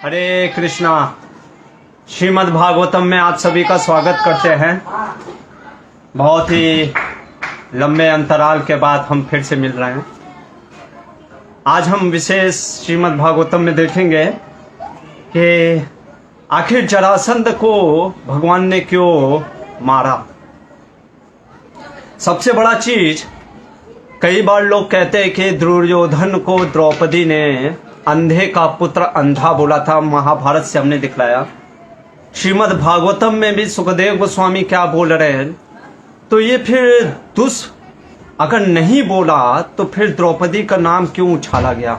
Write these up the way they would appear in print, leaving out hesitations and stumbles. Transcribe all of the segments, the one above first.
हरे कृष्णा। श्रीमद् भागवतम में आप सभी का स्वागत करते हैं। बहुत ही लंबे अंतराल के बाद हम फिर से मिल रहे हैं। आज हम विशेष श्रीमद् भागवतम में देखेंगे कि आखिर जरासंध को भगवान ने क्यों मारा। सबसे बड़ा चीज, कई बार लोग कहते हैं कि दुर्योधन को द्रौपदी ने अंधे का पुत्र अंधा बोला था। महाभारत से हमने दिखलाया। श्रीमद् भागवतम में भी सुखदेव गोस्वामी क्या बोल रहे हैं, तो ये फिर अगर नहीं बोला तो फिर द्रौपदी का नाम क्यों उछाला गया।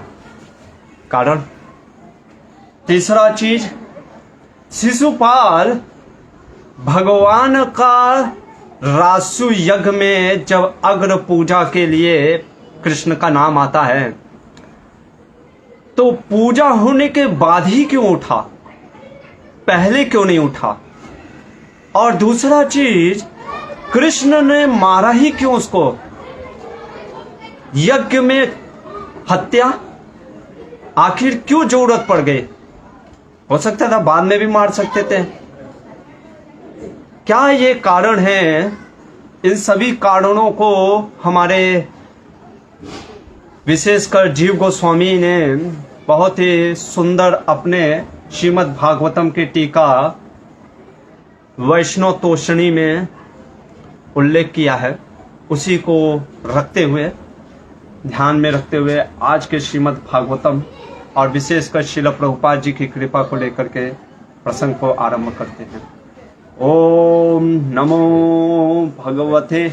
कारण तीसरा चीज, शिशुपाल भगवान का रासु यज्ञ में जब अग्र पूजा के लिए कृष्ण का नाम आता है तो पूजा होने के बाद ही क्यों उठा, पहले क्यों नहीं उठा। और दूसरा चीज, कृष्ण ने मारा ही क्यों उसको। यज्ञ में हत्या आखिर क्यों जरूरत पड़ गई। हो सकता था बाद में भी मार सकते थे। क्या ये कारण है। इन सभी कारणों को हमारे विशेषकर जीव गोस्वामी ने बहुत ही सुंदर अपने श्रीमद् भागवतम की टीका वैष्णव तोषणी में उल्लेख किया है। उसी को रखते हुए, ध्यान में रखते हुए आज के श्रीमद् भागवतम और विशेषकर श्रील प्रभुपाद जी की कृपा को लेकर के प्रसंग को आरंभ करते हैं। ओम नमो भगवते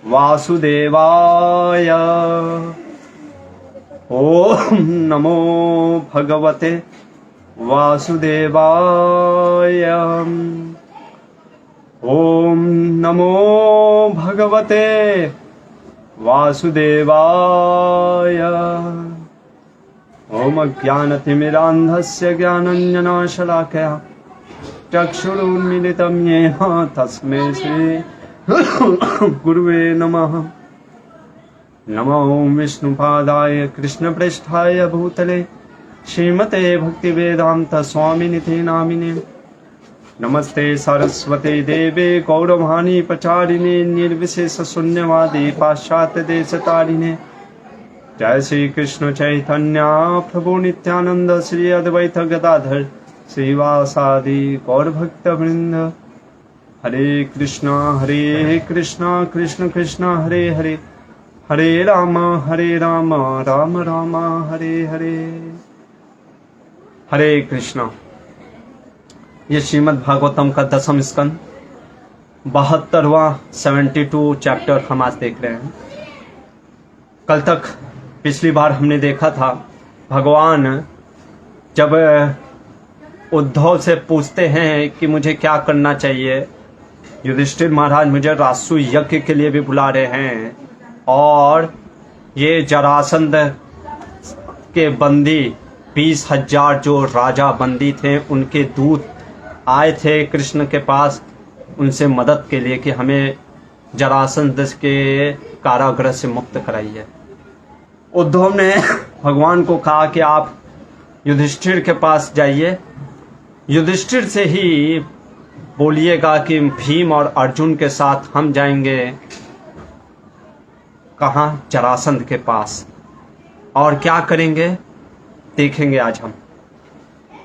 वासुदेवाय। ओम नमो भगवते वासुदेवाय। ओम नमो भगवते वासुदेवाय। ओम अज्ञानतिमिरान्धस्य ज्ञानाञ्जनशलाकया चक्षुरुन्मीलितं येन तस्मै श्री गुरुवे नमः। नमो विष्णुपादाय कृष्णप्रेष्ठाय भूतले श्रीमते भक्तिवेदांत स्वामिनिधि नामिने। नमस्ते सरस्वती देवे गौरवाणी प्रचारिणे निर्विशेष शून्यवादी पाश्चात्य देशतारिणे। जय श्री कृष्ण चैतन्य प्रभु नित्यानंद श्री अद्वैत गदाधर श्रीवासादि गौर भक्त वृंद। हरे कृष्णा कृष्ण कृष्ण हरे हरे, हरे राम राम राम हरे हरे। हरे कृष्णा। ये श्रीमद् भागवतम का 10वां स्कंद 72वां 72 चैप्टर हम आज देख रहे हैं। कल तक पिछली बार हमने देखा था, भगवान जब उद्धव से पूछते हैं कि मुझे क्या करना चाहिए। युधिष्ठिर महाराज मुझे रासु यज्ञ के लिए भी बुला रहे हैं और ये जरासंध के बंदी 20,000 जो राजा बंदी थे, उनके दूत आए थे कृष्ण के पास उनसे मदद के लिए कि हमें जरासंध के कारागृह से मुक्त कराइए। उद्धव ने भगवान को कहा कि आप युधिष्ठिर के पास जाइए, युधिष्ठिर से ही बोलिएगा कि भीम और अर्जुन के साथ हम जाएंगे कहाँ, जरासंध के पास। और क्या करेंगे देखेंगे आज हम।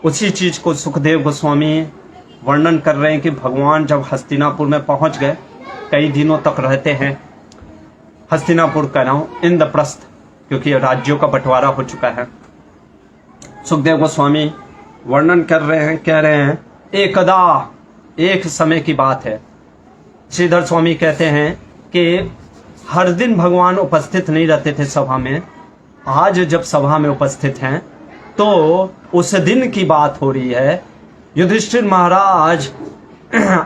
उसी चीज को सुखदेव गोस्वामी वर्णन कर रहे हैं कि भगवान जब हस्तिनापुर में पहुंच गए, कई दिनों तक रहते हैं। हस्तिनापुर कह रहा हूं, इंद्रप्रस्थ, क्योंकि राज्यों का बंटवारा हो चुका है। सुखदेव गोस्वामी वर्णन कर रहे हैं, कह रहे हैं एकदा, एक समय की बात है। श्रीधर स्वामी कहते हैं कि हर दिन भगवान उपस्थित नहीं रहते थे सभा में। आज जब सभा में उपस्थित हैं तो उस दिन की बात हो रही है। युधिष्ठिर महाराज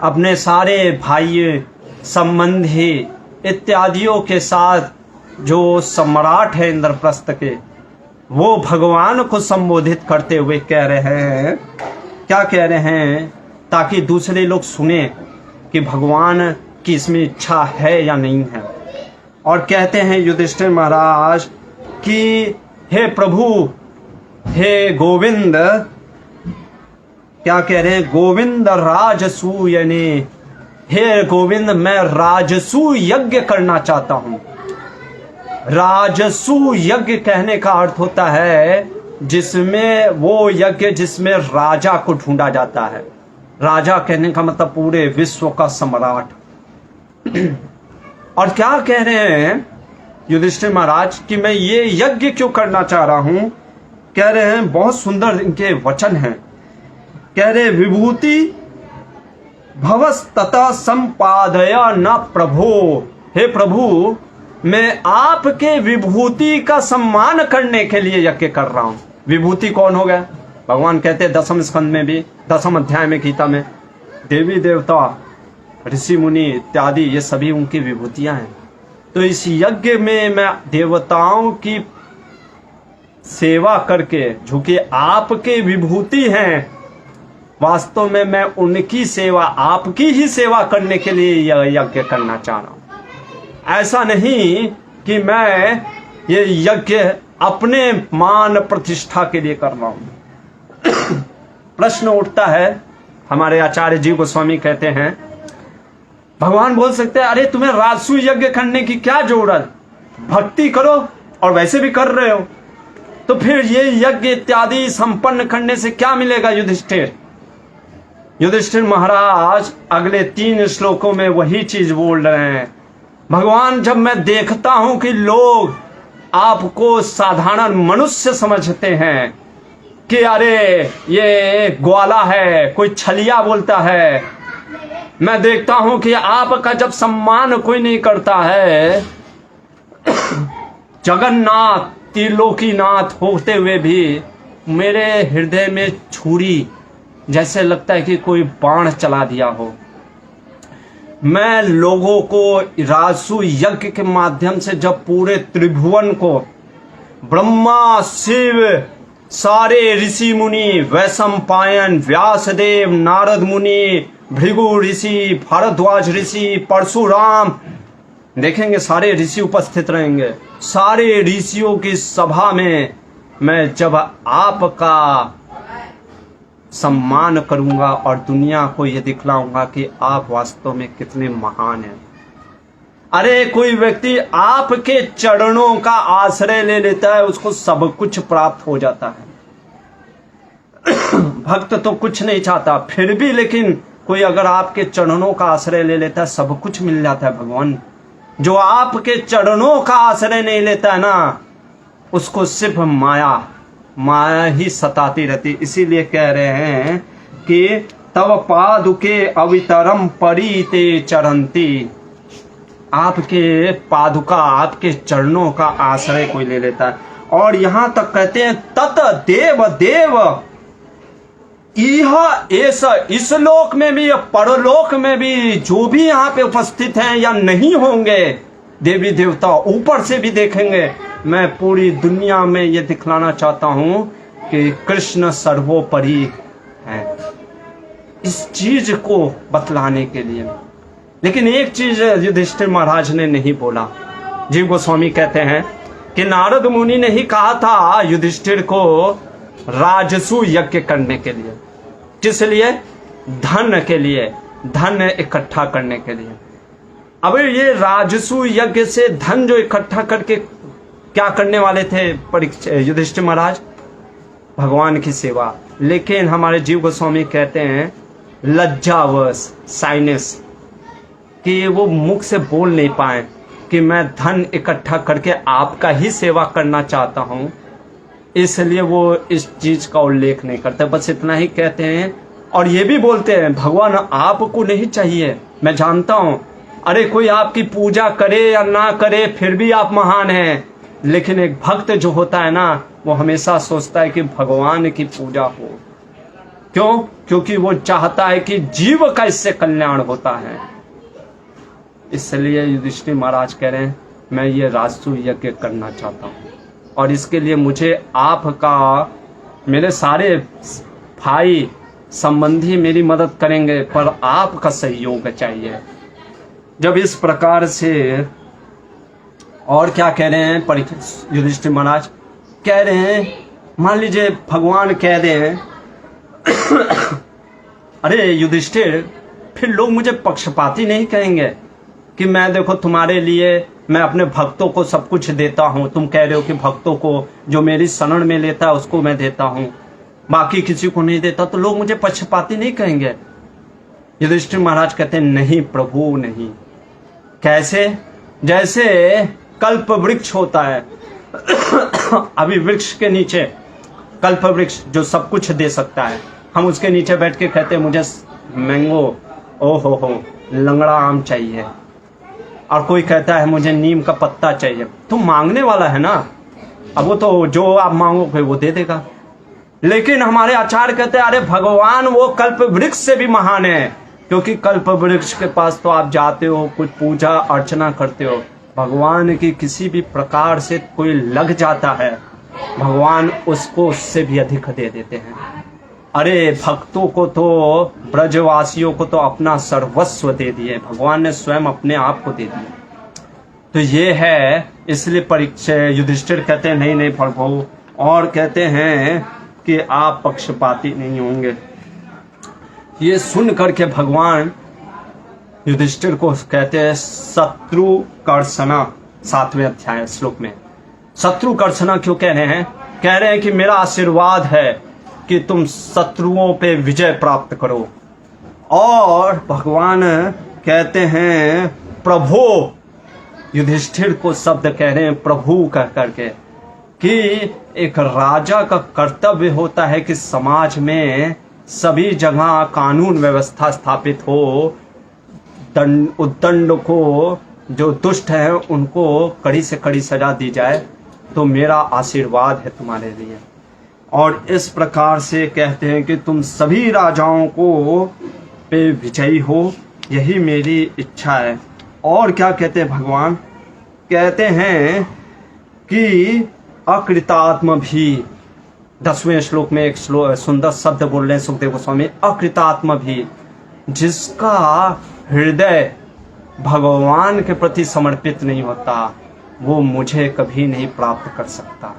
अपने सारे भाई, संबंधी इत्यादियों के साथ, जो सम्राट है इंद्रप्रस्थ के, वो भगवान को संबोधित करते हुए कह रहे हैं, क्या कह रहे हैं, ताकि दूसरे लोग सुने कि भगवान की इसमें इच्छा है या नहीं है। और कहते हैं युधिष्ठिर महाराज कि हे प्रभु, हे गोविंद, क्या कह रहे हैं? गोविंद राजसूयने, हे गोविंद मैं राजसू यज्ञ करना चाहता हूं। राजसू यज्ञ कहने का अर्थ होता है जिसमें वो यज्ञ जिसमें राजा को ढूंढा जाता है। राजा कहने का मतलब पूरे विश्व का सम्राट। और क्या कह रहे हैं युधिष्ठिर महाराज कि मैं ये यज्ञ क्यों करना चाह रहा हूं? कह रहे हैं, बहुत सुंदर इनके वचन हैं। कह रहे विभूति भवस्ततः संपादय न प्रभो, हे प्रभु मैं आपके विभूति का सम्मान करने के लिए यज्ञ कर रहा हूं। विभूति कौन हो गया? भगवान कहते हैं 10वें स्कंद में भी 10वें अध्याय में गीता में, देवी देवता ऋषि मुनि इत्यादि ये सभी उनकी विभूतियां हैं। तो इस यज्ञ में मैं देवताओं की सेवा करके, जो कि आपके विभूति हैं, वास्तव में मैं उनकी सेवा, आपकी ही सेवा करने के लिए यह यज्ञ करना चाह रहा हूं। ऐसा नहीं कि मैं ये यज्ञ अपने मान प्रतिष्ठा के लिए कर रहा हूं। प्रश्न उठता है, हमारे आचार्य जी गोस्वामी कहते हैं, भगवान बोल सकते हैं अरे तुम्हें राजसूय यज्ञ करने की क्या जरूरत, भक्ति करो और वैसे भी कर रहे हो, तो फिर ये यज्ञ इत्यादि संपन्न करने से क्या मिलेगा युधिष्ठिर? युधिष्ठिर महाराज अगले 3 श्लोकों में वही चीज बोल रहे हैं। भगवान जब मैं देखता हूं कि लोग आपको साधारण मनुष्य समझते हैं कि अरे ये ग्वाला है, कोई छलिया बोलता है, मैं देखता हूं कि आपका जब सम्मान कोई नहीं करता है, जगन्नाथ त्रिलोकीनाथ होते हुए भी मेरे हृदय में छुरी जैसे लगता है कि कोई बाण चला दिया हो। मैं लोगों को राजसू यज्ञ के माध्यम से जब पूरे त्रिभुवन को, ब्रह्मा शिव सारे ऋषि मुनि, वैशंपायन, व्यासदेव, नारद मुनि, भृगु ऋषि, भारद्वाज ऋषि, परशुराम, देखेंगे सारे ऋषि उपस्थित रहेंगे, सारे ऋषियों की सभा में मैं जब आपका सम्मान करूंगा और दुनिया को यह दिखलाऊंगा कि आप वास्तव में कितने महान हैं। अरे कोई व्यक्ति आपके चरणों का आश्रय ले लेता है, उसको सब कुछ प्राप्त हो जाता है। भक्त तो कुछ नहीं चाहता फिर भी, लेकिन कोई अगर आपके चरणों का आश्रय ले लेता है, सब कुछ मिल जाता है। भगवान जो आपके चरणों का आश्रय नहीं लेता है ना, उसको सिर्फ माया ही सताती रहती। इसीलिए कह रहे हैं कि तव पादुके अवितरम परीते चरंती, आपके पादुका, आपके चरणों का आश्रय कोई ले लेता है। और यहां तक कहते हैं तत देव देव ऐसा, इस लोक में भी परलोक में भी जो भी यहाँ पे उपस्थित हैं या नहीं होंगे देवी देवता, ऊपर से भी देखेंगे, मैं पूरी दुनिया में ये दिखलाना चाहता हूं कि कृष्ण सर्वोपरि है, इस चीज को बतलाने के लिए। लेकिन एक चीज युधिष्ठिर महाराज ने नहीं बोला। जीव गोस्वामी कहते हैं कि नारद मुनि ने ही कहा था युधिष्ठिर को राजसू यज्ञ करने के लिए। किस लिए? धन के लिए, धन इकट्ठा करने के लिए। अब ये राजसू यज्ञ से धन जो इकट्ठा करके क्या करने वाले थे युधिष्ठिर महाराज? भगवान की सेवा। लेकिन हमारे जीव गोस्वामी कहते हैं लज्जावश, साइनेस, कि वो मुख से बोल नहीं पाए कि मैं धन इकट्ठा करके आपका ही सेवा करना चाहता हूं, इसलिए वो इस चीज का उल्लेख नहीं करते, बस इतना ही कहते हैं। और ये भी बोलते हैं भगवान आपको नहीं चाहिए, मैं जानता हूं, अरे कोई आपकी पूजा करे या ना करे फिर भी आप महान हैं, लेकिन एक भक्त जो होता है ना, वो हमेशा सोचता है कि भगवान की पूजा हो। क्यों? क्योंकि वो चाहता है कि जीव का इससे कल्याण होता है। इसलिए युधिष्ठिर महाराज कह रहे हैं मैं ये राजसू यज्ञ करना चाहता हूं, और इसके लिए मुझे आपका, मेरे सारे भाई संबंधी मेरी मदद करेंगे, पर आपका सहयोग चाहिए। जब इस प्रकार से, और क्या कह रहे हैं युधिष्ठिर महाराज? कह रहे हैं मान लीजिए भगवान कह रहे हैं अरे युधिष्ठिर, फिर लोग मुझे पक्षपाती नहीं कहेंगे कि मैं देखो तुम्हारे लिए मैं अपने भक्तों को सब कुछ देता हूं, तुम कह रहे हो कि भक्तों को जो मेरी शरण में लेता है उसको मैं देता हूं, बाकी किसी को नहीं देता, तो लोग मुझे पक्षपाती नहीं कहेंगे। युधिष्ठिर महाराज कहते हैं नहीं प्रभु नहीं। कैसे? जैसे कल्प वृक्ष होता है अभी वृक्ष के नीचे, कल्प वृक्ष जो सब कुछ दे सकता है, हम उसके नीचे बैठ के कहते हैं मुझे मैंगो हो लंगड़ा आम चाहिए, और कोई कहता है मुझे नीम का पत्ता चाहिए, तो मांगने वाला है ना, अब वो तो जो आप मांगोगे वो दे देगा। लेकिन हमारे आचार्य कहते हैं अरे भगवान वो कल्प वृक्ष से भी महान है, क्योंकि कल्प वृक्ष के पास तो आप जाते हो, कुछ पूजा अर्चना करते हो, भगवान की किसी भी प्रकार से कोई लग जाता है, भगवान उसको उससे भी अधिक दे देते हैं। अरे भक्तों को तो, ब्रजवासियों को तो अपना सर्वस्व दे दिए, भगवान ने स्वयं अपने आप को दे दिया। तो ये है, इसलिए परीक्षा युधिष्ठिर कहते हैं नहीं नहीं प्रभु, और कहते हैं कि आप पक्षपाती नहीं होंगे। ये सुन करके भगवान युधिष्ठिर को कहते हैं शत्रु कर्षणा, 7वें अध्याय श्लोक में। शत्रु कर्षणा क्यों कह रहे हैं? कह रहे हैं कि मेरा आशीर्वाद है कि तुम शत्रुओं पे विजय प्राप्त करो। और भगवान कहते हैं प्रभु, युधिष्ठिर को शब्द कह रहे हैं प्रभु कह करके, कि एक राजा का कर्तव्य होता है कि समाज में सभी जगह कानून व्यवस्था स्थापित हो, उद्दंड को, जो दुष्ट है उनको कड़ी से कड़ी सजा दी जाए, तो मेरा आशीर्वाद है तुम्हारे लिए। और इस प्रकार से कहते हैं कि तुम सभी राजाओं को पे विजयी हो, यही मेरी इच्छा है। और क्या कहते हैं भगवान? कहते हैं कि अकृतात्म भी, 10वें श्लोक में एक सुंदर शब्द बोल रहे हैं सुखदेव गोस्वामी, अकृतात्म भी, जिसका हृदय भगवान के प्रति समर्पित नहीं होता, वो मुझे कभी नहीं प्राप्त कर सकता।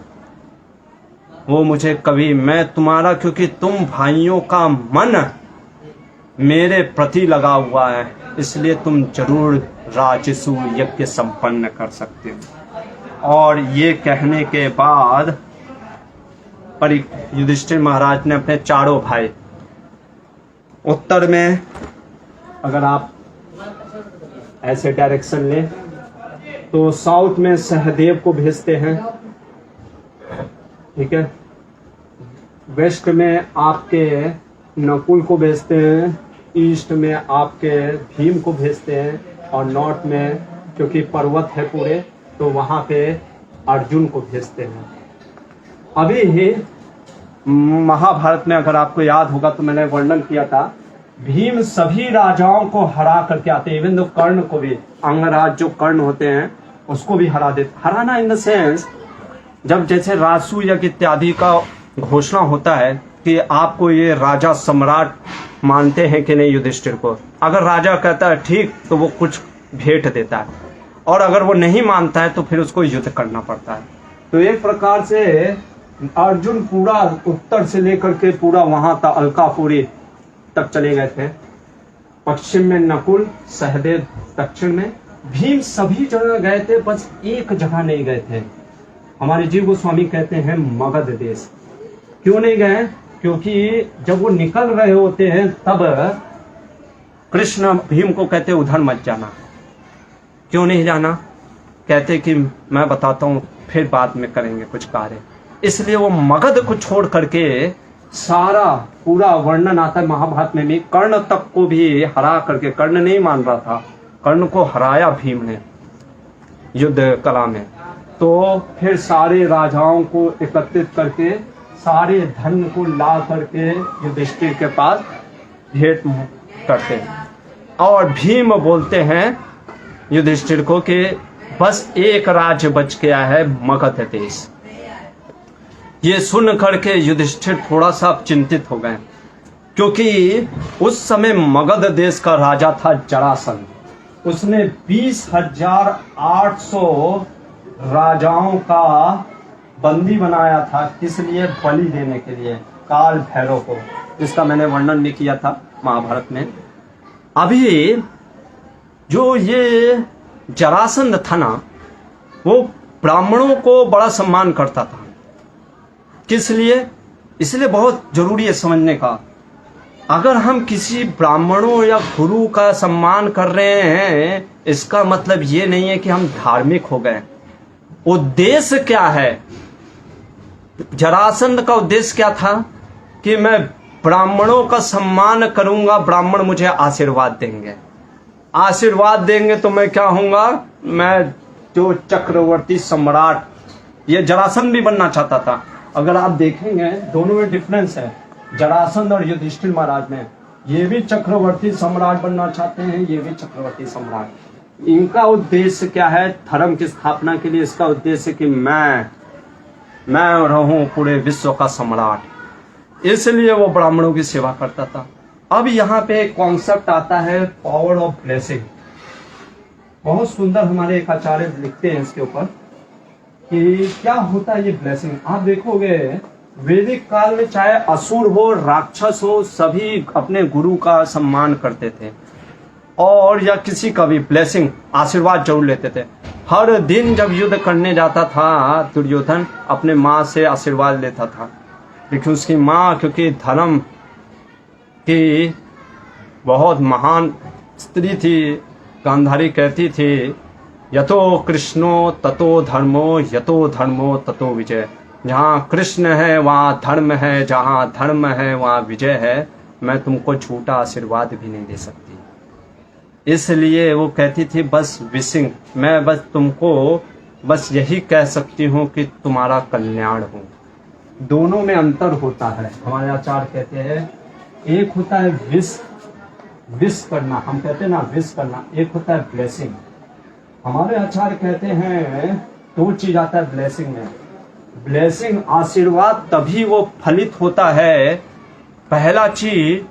वो मुझे कभी, मैं तुम्हारा, क्योंकि तुम भाइयों का मन मेरे प्रति लगा हुआ है, इसलिए तुम जरूर राजसु यज्ञ संपन्न कर सकते हो। और ये कहने के बाद युधिष्ठिर महाराज ने अपने चारों भाई, उत्तर में अगर आप ऐसे डायरेक्शन लें तो साउथ में सहदेव को भेजते हैं, ठीक है, वेस्ट में आपके नकुल को भेजते हैं, ईस्ट में आपके भीम को भेजते हैं, और नॉर्थ में क्योंकि पर्वत है पूरे तो वहां पे अर्जुन को भेजते हैं। अभी ही महाभारत में अगर आपको याद होगा तो मैंने वर्णन किया था, भीम सभी राजाओं को हरा करके आते हैं, इवन दो कर्ण को भी, अंगराज जो कर्ण होते हैं उसको भी हरा देते। हराना इन द सेंस, जब जैसे राजसू यज्ञ इत्यादि का घोषणा होता है कि आपको ये राजा सम्राट मानते हैं कि नहीं युधिष्ठिर को, अगर राजा कहता है ठीक तो वो कुछ भेंट देता है, और अगर वो नहीं मानता है तो फिर उसको युद्ध करना पड़ता है। तो एक प्रकार से अर्जुन पूरा उत्तर से लेकर के पूरा वहां तक अलकापुरी तक चले गए थे, पश्चिम में नकुल, सहदेव दक्षिण में, भीम सभी जगह गए थे, बस एक जगह नहीं गए थे। हमारे जीव गोस्वामी कहते हैं मगध देश। क्यों नहीं गए? क्योंकि जब वो निकल रहे होते हैं तब कृष्ण भीम को कहते उधर मत जाना। क्यों नहीं जाना? कहते कि मैं बताता हूं, फिर बाद में करेंगे कुछ कार्य। इसलिए वो मगध को छोड़ करके सारा पूरा वर्णन आता है महाभारत में भी, कर्ण तक को भी हरा करके, कर्ण नहीं मान रहा था, कर्ण को हराया भीम ने युद्ध कला में। तो फिर सारे राजाओं को एकत्रित करके सारे धन को ला करके युधिष्ठिर के पास भेंट करते हैं, और भीम बोलते हैं युधिष्ठिर को कि बस एक राज्य बच गया है, मगध देश। ये सुन करके युधिष्ठिर थोड़ा सा चिंतित हो गए, क्योंकि उस समय मगध देश का राजा था जरासंध। उसने 20,800 राजाओं का बंदी बनाया था, किस लिए? बलि देने के लिए, काल भैरव को, जिसका मैंने वर्णन भी किया था। महाभारत में। अभी जो ये जरासंध था ना, वो ब्राह्मणों को बड़ा सम्मान करता था। किस लिए? इसलिए बहुत जरूरी है समझने का। अगर हम किसी ब्राह्मणों या गुरु का सम्मान कर रहे हैं, इसका मतलब ये नहीं है कि हम धार्मिक हो गए। उद्देश्य क्या है? जरासंध का उद्देश्य क्या था कि मैं ब्राह्मणों का सम्मान करूंगा, ब्राह्मण मुझे आशीर्वाद देंगे। आशीर्वाद देंगे तो मैं क्या होऊंगा? मैं जो चक्रवर्ती सम्राट, ये जरासंध भी बनना चाहता था। अगर आप देखेंगे दोनों में डिफरेंस है, जरासंध और युधिष्ठिर महाराज में। ये भी चक्रवर्ती सम्राट बनना चाहते हैं, ये भी चक्रवर्ती सम्राट। इनका उद्देश्य क्या है? धर्म की स्थापना के लिए इसका उद्देश्य कि मैं रहूं पूरे विश्व का सम्राट। इसलिए वो ब्राह्मणों की सेवा करता था। अब यहाँ पे एक कॉन्सेप्ट आता है पावर ऑफ ब्लेसिंग। बहुत सुंदर हमारे एक आचार्य लिखते हैं इसके ऊपर कि क्या होता है ये ब्लेसिंग। आप देखोगे वैदिक काल में चाहे असुर हो, राक्षस हो, सभी अपने गुरु का सम्मान करते थे और या किसी का भी ब्लेसिंग, आशीर्वाद जरूर लेते थे। हर दिन जब युद्ध करने जाता था दुर्योधन, अपने माँ से आशीर्वाद लेता था, लेकिन उसकी माँ क्योंकि धर्म की बहुत महान स्त्री थी, गांधारी कहती थी यतो कृष्णो ततो धर्मो, यतो धर्मो ततो विजय। जहाँ कृष्ण है वहाँ धर्म है, जहाँ धर्म है वहाँ विजय है। मैं तुमको झूठा आशीर्वाद भी नहीं दे सकती। इसलिए वो कहती थी बस विशिंग, मैं बस तुमको बस यही कह सकती हूँ कि तुम्हारा कल्याण हो। दोनों में अंतर होता है। हमारे आचार्य कहते हैं एक होता है विश करना, हम कहते हैं ना विश करना, एक होता है ब्लेसिंग। हमारे आचार्य कहते हैं दो चीज आता है ब्लेसिंग में। ब्लेसिंग आशीर्वाद तभी वो फलित होता है। पहला चीज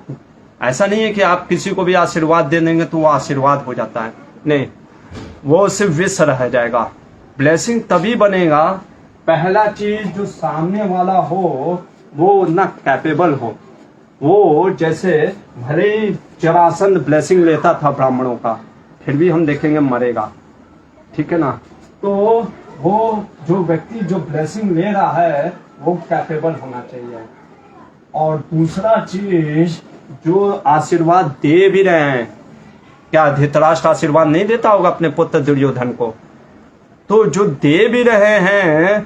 ऐसा नहीं है कि आप किसी को भी आशीर्वाद दे देंगे तो वो आशीर्वाद हो जाता है, नहीं, वो सिर्फ विश रह जाएगा। ब्लेसिंग तभी बनेगा पहला चीज जो सामने वाला हो वो ना कैपेबल हो। वो जैसे भले ही जरासंध ब्लेसिंग लेता था ब्राह्मणों का, फिर भी हम देखेंगे मरेगा, ठीक है ना। तो वो जो व्यक्ति जो ब्लेसिंग ले रहा है वो कैपेबल होना चाहिए। और दूसरा चीज जो आशीर्वाद दे भी रहे हैं, क्या धृतराष्ट्र आशीर्वाद नहीं देता होगा अपने पुत्र दुर्योधन को? तो जो दे भी रहे हैं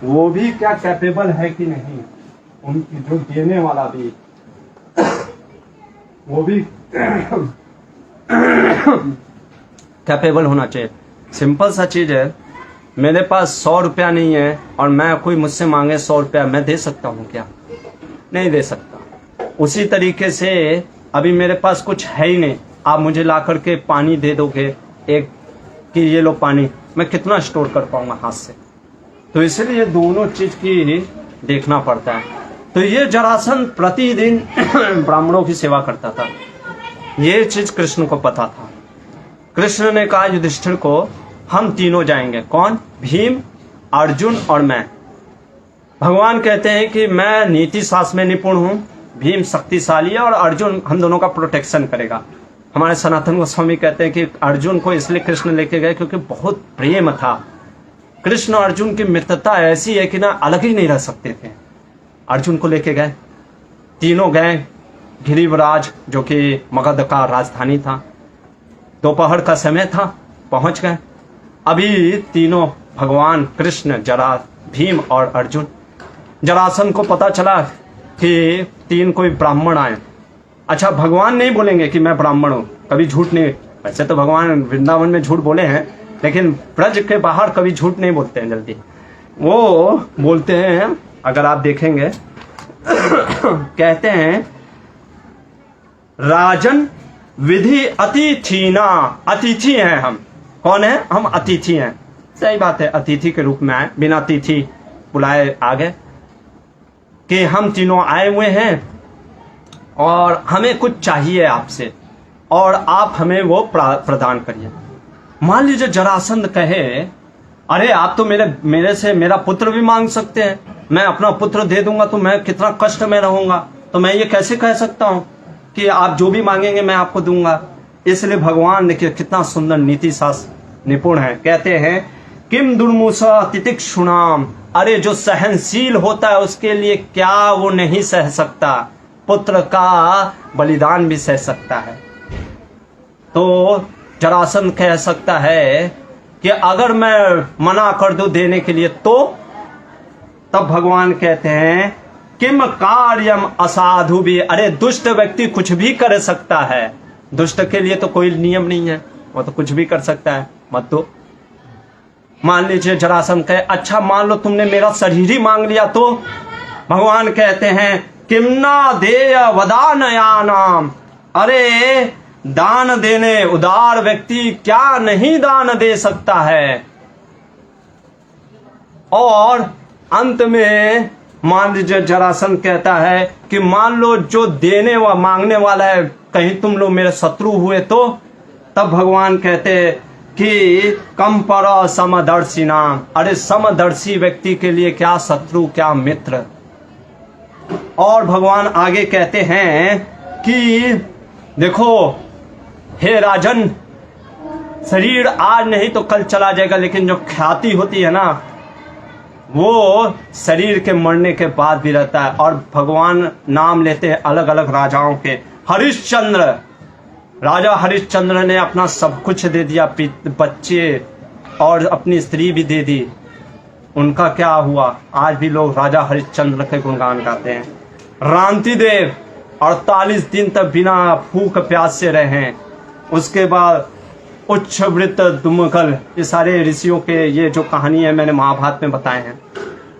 वो भी क्या कैपेबल है कि नहीं? उनकी जो देने वाला भी वो भी कैपेबल होना चाहिए। सिंपल सा चीज है, मेरे पास 100 रुपया नहीं है और मैं कोई मुझसे मांगे 100 रुपया, मैं दे सकता हूँ क्या? नहीं दे सकता। उसी तरीके से अभी मेरे पास कुछ है ही नहीं, आप मुझे ला करके पानी दे दोगे एक कि ये लो पानी, मैं कितना स्टोर कर पाऊंगा हाथ से? तो इसलिए दोनों चीज की देखना पड़ता है। तो ये जरासंध प्रतिदिन ब्राह्मणों की सेवा करता था। ये चीज कृष्ण को पता था। कृष्ण ने कहा युधिष्ठिर को हम तीनों जाएंगे। कौन? भीम, अर्जुन और मैं। भगवान कहते हैं कि मैं नीति शास्त्र में निपुण हूं, भीम शक्तिशाली है और अर्जुन हम दोनों का प्रोटेक्शन करेगा। हमारे सनातन गोस्वामी कहते हैं कि अर्जुन को इसलिए कृष्ण लेके गए क्योंकि बहुत प्रेम था। कृष्ण और अर्जुन की मित्रता ऐसी है कि ना अलग ही नहीं रह सकते थे। अर्जुन को लेके गए, तीनों गए गिरिवराज जो कि मगध का राजधानी था। दोपहर का समय था, पहुंच गए। अभी तीनों भगवान कृष्ण, भीम और अर्जुन। जरासंध को पता चला कि 3 कोई ब्राह्मण आए। अच्छा, भगवान नहीं बोलेंगे कि मैं ब्राह्मण हूं, कभी झूठ नहीं। वैसे तो भगवान वृंदावन में झूठ बोले हैं, लेकिन ब्रज के बाहर कभी झूठ नहीं बोलते हैं जल्दी। वो बोलते हैं, अगर आप देखेंगे कहते हैं राजन विधि अतिथिना, अतिथि हैं हम। कौन है? हम अतिथि हैं। सही बात है, अतिथि के रूप में आए, बिना अतिथि बुलाए आ गए कि हम तीनों आए हुए हैं और हमें कुछ चाहिए आपसे और आप हमें वो प्रदान करिए। मान लीजिए जरासंध कहे अरे आप तो मेरे से मेरा पुत्र भी मांग सकते हैं, मैं अपना पुत्र दे दूंगा तो मैं कितना कष्ट में रहूंगा, तो मैं ये कैसे कह सकता हूं? कि आप जो भी मांगेंगे मैं आपको दूंगा। इसलिए भगवान देखिए कितना सुंदर नीति शास्त्र निपुण है। कहते हैं किम दुर्मुसा तितिक्षुणाम, अरे जो सहनशील होता है उसके लिए क्या वो नहीं सह सकता, पुत्र का बलिदान भी सह सकता है। तो जरासंध कह सकता है कि अगर मैं मना कर दूं देने के लिए तो, तब भगवान कहते हैं किम कार्यम असाधु भी, अरे दुष्ट व्यक्ति कुछ भी कर सकता है, दुष्ट के लिए तो कोई नियम नहीं है, वो तो कुछ भी कर सकता है, मत दो। मान लीजिए जरासंध कहे अच्छा मान लो तुमने मेरा शरीर ही मांग लिया, तो भगवान कहते हैं किमना देय वदानयानाम, अरे दान देने उदार व्यक्ति क्या नहीं दान दे सकता है। और अंत में मान लीजिए जरासंध कहता है कि मान लो जो देने व मांगने वाला है कहीं तुम लोग मेरे शत्रु हुए तो, तब भगवान कहते कि कम पर समदर्शी नाम, अरे समदर्शी व्यक्ति के लिए क्या शत्रु क्या मित्र। और भगवान आगे कहते हैं कि देखो हे राजन, शरीर आज नहीं तो कल चला जाएगा, लेकिन जो ख्याति होती है ना वो शरीर के मरने के बाद भी रहता है। और भगवान नाम लेते हैं अलग अलग राजाओं के। हरिश्चंद्र, राजा हरिश्चंद्र ने अपना सब कुछ दे दिया, बच्चे और अपनी स्त्री भी दे दी, उनका क्या हुआ? आज भी लोग राजा हरिश्चंद्र के गुणगान गाते हैं। रांतिदेव 48 दिन तक बिना भूख प्यास से रहे। उसके बाद उच्छवृत दुमकल, ये सारे ऋषियों के ये जो कहानी है मैंने महाभारत में बताए हैं।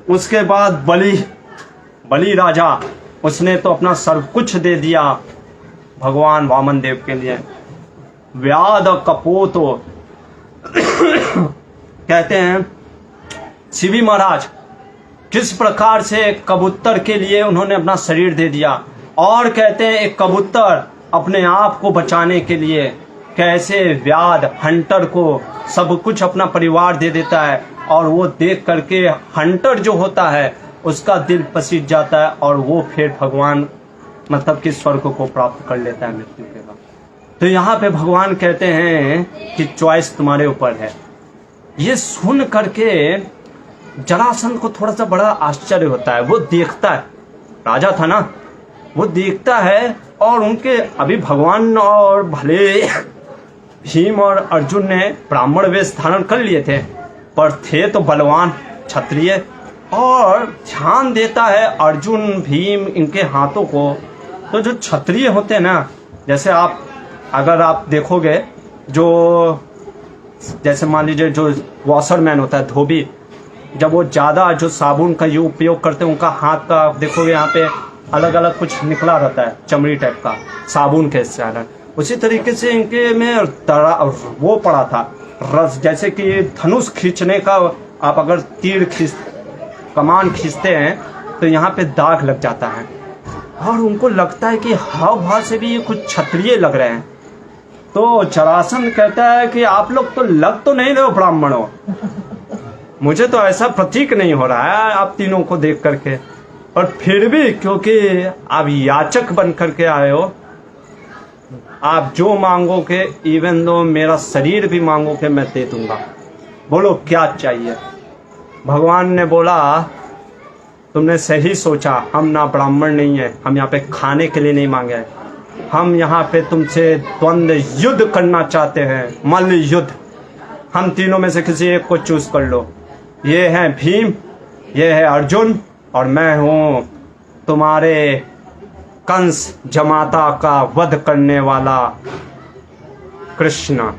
उसके बाद बलि राजा, उसने तो अपना सब कुछ दे दिया भगवान वामन देव के लिए। व्याध कपोतो कहते हैं शिवी महाराज किस प्रकार से कबूतर के लिए उन्होंने अपना शरीर दे दिया। और कहते हैं एक कबूतर अपने आप को बचाने के लिए कैसे व्याध हंटर को सब कुछ अपना परिवार दे देता है, और वो देख करके हंटर जो होता है उसका दिल पसीज जाता है और वो फिर भगवान मतलब कि स्वर्ग को प्राप्त कर लेता है मृत्यु के बाद। तो यहाँ पे भगवान कहते हैं कि चॉइस तुम्हारे ऊपर है। ये सुन करके जरासंध को थोड़ा सा बड़ा आश्चर्य होता है। वो देखता है, राजा था ना, वो देखता है और उनके अभी भगवान और भले भीम और अर्जुन ने ब्राह्मण वेश धारण कर लिए थे, पर थे तो बलवान क्षत्रिय। और ध्यान देता है अर्जुन भीम इनके हाथों को, तो जो क्षत्रिय होते हैं ना, जैसे आप अगर आप देखोगे जो जैसे मान लीजिए जो वॉशरमैन होता है, धोबी, जब वो ज़्यादा जो साबुन का ये उपयोग करते हैं उनका हाथ का देखोगे यहाँ पे अलग अलग कुछ निकला रहता है चमड़ी टाइप का साबुन के कारण। उसी तरीके से इनके में वो पड़ा था रस, जैसे कि धनुष खींचने का आप अगर तीर कमान खींचते हैं तो यहाँ पे दाग लग जाता है। और उनको लगता है कि हाव भाव से भी ये कुछ क्षत्रिय लग रहे हैं। तो जरासंध कहता है कि आप लोग तो लग तो नहीं रहे हो ब्राह्मण हो, मुझे तो ऐसा प्रतीक नहीं हो रहा है आप तीनों को देख करके। और फिर भी क्योंकि आप याचक बन करके आए हो, आप जो मांगोगे, इवन दो मेरा शरीर भी मांगोगे मैं दे दूंगा, बोलो क्या चाहिए। भगवान ने बोला तुमने सही सोचा, हम ना ब्राह्मण नहीं है, हम यहाँ पे खाने के लिए नहीं मांगे, हम यहाँ पे तुमसे द्वंद्व युद्ध करना चाहते हैं, मल्ल युद्ध। हम तीनों में से किसी एक को चूज कर लो। ये है भीम, ये है अर्जुन, और मैं हूँ तुम्हारे कंस जमाता का वध करने वाला कृष्ण।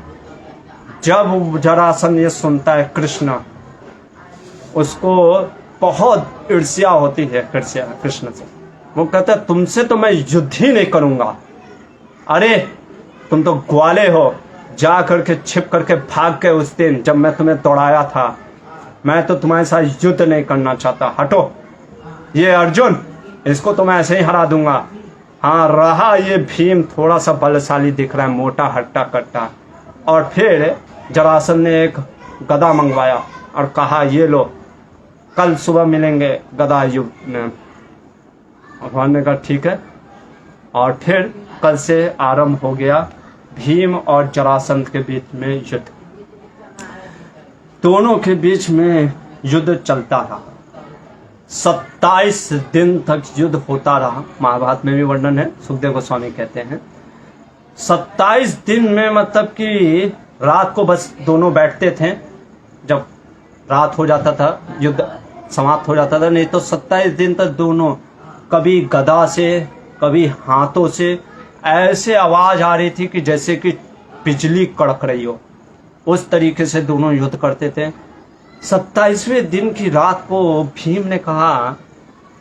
जब जरासंध ये सुनता है कृष्ण, उसको बहुत ईर्ष्या होती है कृष्ण से। वो कहता है तुमसे तो मैं युद्ध ही नहीं करूंगा, अरे तुम तो ग्वाले हो, जा करके छिप करके भाग गए उस दिन जब मैं तुम्हें दौड़ाया था, मैं तो तुम्हारे साथ युद्ध नहीं करना चाहता, हटो। ये अर्जुन, इसको तो मैं ऐसे ही हरा दूंगा। हाँ रहा ये भीम, थोड़ा सा बलशाली दिख रहा है, मोटा हट्टा कट्टा। और फिर जरासंध ने एक गदा मंगवाया और कहा ये लो, कल सुबह मिलेंगे गदा युद्ध में। भगवान ने कहा ठीक है। और फिर कल से आरंभ हो गया भीम और जरासंध के बीच में युद्ध। दोनों के बीच में युद्ध चलता रहा, 27 दिन तक युद्ध होता रहा। महाभारत में भी वर्णन है, सुखदेव गोस्वामी कहते हैं 27 दिन में, मतलब कि रात को बस दोनों बैठते थे, जब रात हो जाता था युद्ध समाप्त हो जाता था, नहीं तो 27 दिन तक दोनों कभी गदा से कभी हाथों से ऐसे आवाज आ रही थी कि जैसे कि बिजली कड़क रही हो, उस तरीके से दोनों युद्ध करते थे। 27वें दिन की रात को भीम ने कहा,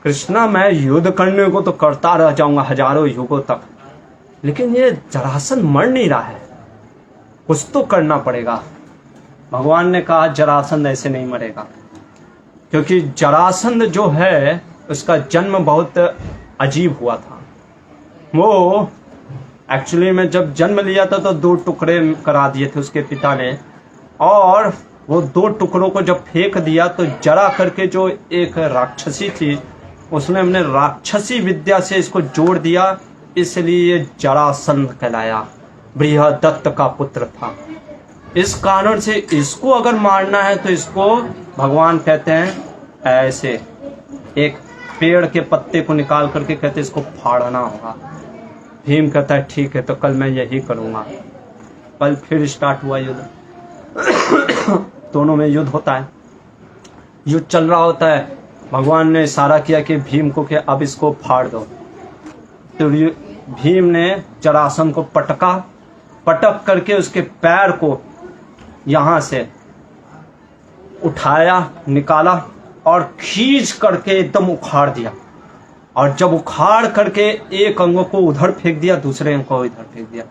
कृष्णा मैं युद्ध करने को तो करता रह जाऊंगा हजारों युगों तक, लेकिन ये जरासंध मर नहीं रहा है, कुछ तो करना पड़ेगा। भगवान ने कहा जरासंध ऐसे नहीं मरेगा, क्योंकि जरासंध जो है उसका जन्म बहुत अजीब हुआ था। वो एक्चुअली में जब जन्म लिया था तो 2 टुकड़े करा दिए थे उसके पिता ने, और वो 2 टुकड़ों को जब फेंक दिया तो जरा करके जो एक राक्षसी थी उसने अपने राक्षसी विद्या से इसको जोड़ दिया, इसलिए ये जरासंध कहलाया, बृहदत्त का पुत्र था। इस कारण से इसको अगर मारना है तो इसको भगवान कहते हैं ऐसे एक पेड़ के पत्ते को निकाल करके कहते हैं इसको फाड़ना होगा। भीम कहता है ठीक है, तो कल मैं यही करूंगा। कल फिर स्टार्ट हुआ युद्ध। दोनों में युद्ध होता है, युद्ध चल रहा होता है। भगवान ने इशारा किया कि भीम को कि अब इसको फाड़ दो, तो भीम ने जरासंध को पटक करके उसके पैर को यहां से उठाया, निकाला और खींच करके एकदम उखाड़ दिया। और जब उखाड़ करके एक अंग को उधर फेंक दिया, दूसरे अंग को इधर फेंक दिया।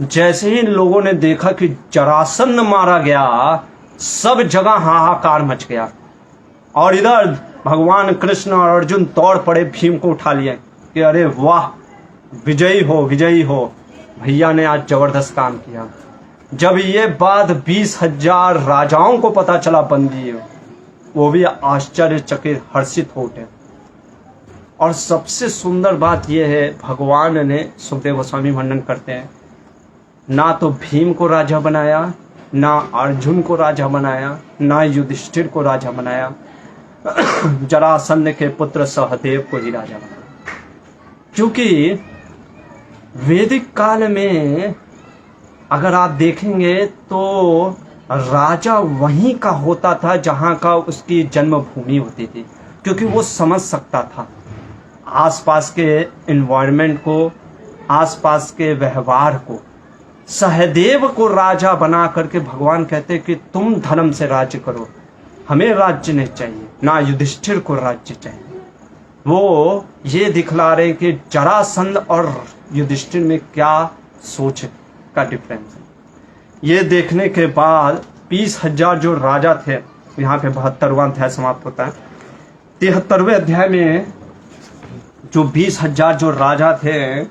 जैसे ही लोगों ने देखा कि जरासंध मारा गया, सब जगह हाहाकार मच गया। और इधर भगवान कृष्ण और अर्जुन दौड़ पड़े भीम को उठा लिए कि अरे वाह, विजयी हो, भैया ने आज जबरदस्त काम किया। जब ये बात 20,000 राजाओं को पता चला बंदी है, वो भी आश्चर्यचकित हर्षित हो उठे। और सबसे सुंदर बात यह है, भगवान ने, सुखदेव गोस्वामी वर्णन करते हैं, ना तो भीम को राजा बनाया, ना अर्जुन को राजा बनाया, ना युधिष्ठिर को राजा बनाया, जरासंध के पुत्र सहदेव को ही राजा बनाया। क्योंकि वैदिक काल में अगर आप देखेंगे तो राजा वहीं का होता था जहां का उसकी जन्मभूमि होती थी, क्योंकि वो समझ सकता था आसपास के एनवायरनमेंट को, आसपास के व्यवहार को। सहदेव को राजा बना करके भगवान कहते कि तुम धर्म से राज्य करो, हमें राज्य नहीं चाहिए, ना युधिष्ठिर को राज्य चाहिए। वो ये दिखला रहे कि जरासंध और युधिष्ठिर में क्या सोच का डिफरेंस है। ये देखने के बाद 20,000 जो राजा थे, यहाँ पे 72वां अध्याय समाप्त होता है। 73वें अध्याय में जो 20,000 जो राजा थे,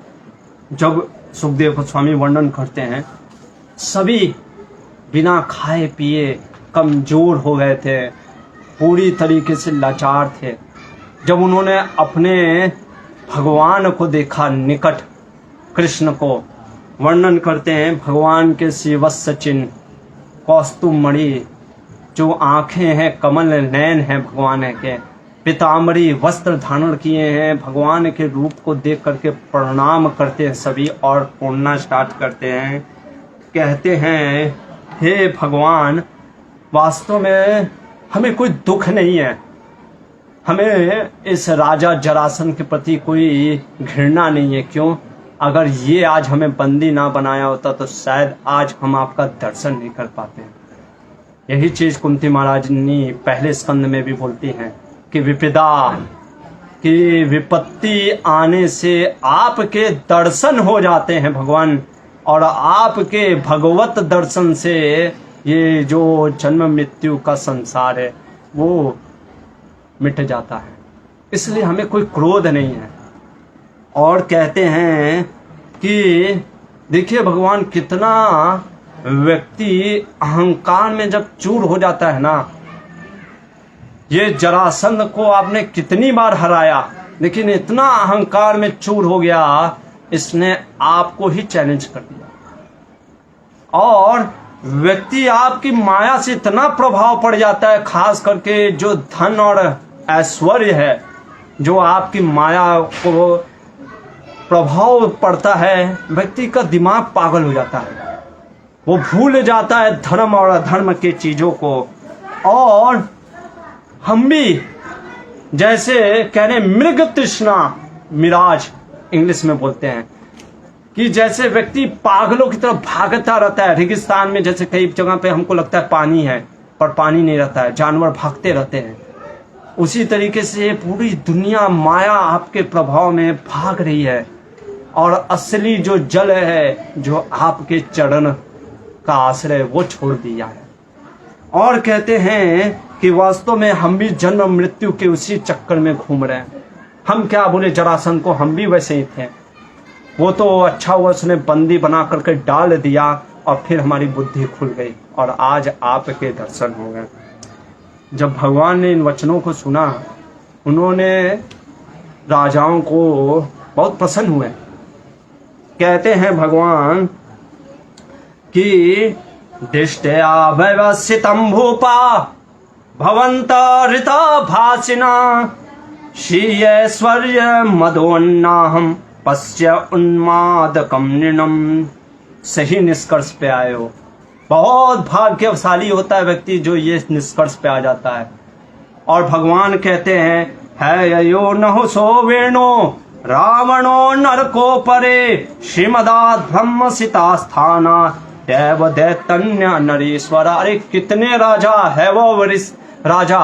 जब सुखदेव गोस्वामी वर्णन करते हैं, सभी बिना खाए पिए कमजोर हो गए थे, पूरी तरीके से लाचार थे। जब उन्होंने अपने भगवान को देखा निकट, कृष्ण को, वर्णन करते हैं भगवान के शिवस्य चिन्ह, कौस्तुभ मणि, जो आंखें हैं, कमल नयन हैं भगवान के, पीताम्बरी वस्त्र धारण किए हैं, भगवान के रूप को देख करके प्रणाम करते हैं सभी और पुण्य स्टार्ट करते हैं। कहते हैं हे भगवान, वास्तव में हमें कोई दुख नहीं है, हमें इस राजा जरासंध के प्रति कोई घृणा नहीं है। क्यों? अगर ये आज हमें बंदी ना बनाया होता तो शायद आज हम आपका दर्शन नहीं कर पाते। यही चीज कुंती महाराजनी पहले स्कंद में भी बोलती हैं कि विपदा की विपत्ति आने से आपके दर्शन हो जाते हैं भगवान, और आपके भगवत दर्शन से ये जो जन्म मृत्यु का संसार है वो मिट जाता है। इसलिए हमें कोई क्रोध नहीं है। और कहते हैं कि देखिए भगवान कितना, व्यक्ति अहंकार में जब चूर हो जाता है ना, ये जरासंध को आपने कितनी बार हराया, लेकिन इतना अहंकार में चूर हो गया, इसने आपको ही चैलेंज कर दिया। और व्यक्ति आपकी माया से इतना प्रभाव पड़ जाता है, खास करके जो धन और ऐश्वर्य है, जो आपकी माया को प्रभाव पड़ता है, व्यक्ति का दिमाग पागल हो जाता है। वो भूल जाता है धर्म और अधर्म के चीजों को। और हम भी जैसे कहने मृग तृष्णा, मिराज इंग्लिश में बोलते हैं, कि जैसे व्यक्ति पागलों की तरफ भागता रहता है रेगिस्तान में। जैसे कई जगह पे हमको लगता है पानी है, पर पानी नहीं रहता है, जानवर भागते रहते हैं। उसी तरीके से पूरी दुनिया माया आपके प्रभाव में भाग रही है, और असली जो जल है, जो आपके चरण का आश्रय, वो छोड़ दिया है। और कहते हैं कि वास्तव में हम भी जन्म मृत्यु के उसी चक्कर में घूम रहे हैं। हम क्या बोले जरासंध को, हम भी वैसे ही थे। वो तो अच्छा हुआ उसने बंदी बना करके डाल दिया, और फिर हमारी बुद्धि खुल गई और आज आपके दर्शन हो गए। जब भगवान ने इन वचनों को सुना, उन्होंने राजाओं को बहुत प्रसन्न हुए। कहते हैं भगवान कि दृष्टया व्यवस्थितं भूपा भवन्ता ऋता भासिना श्रीयैश्वर्य मदोन्नाहम पश्य उन्मादकम निर्णम। सही निष्कर्ष पे आए हो। बहुत भाग्यशाली होता है व्यक्ति जो ये निष्कर्ष पे आ जाता है। और भगवान कहते हैं, है यो नहो सो वेणो रावणो नरको परे श्रीमदा ब्रह्म सीता स्थाना देव दैतन्य नरेश्वरा। अरे कितने राजा है वो वरिष्ठ राजा।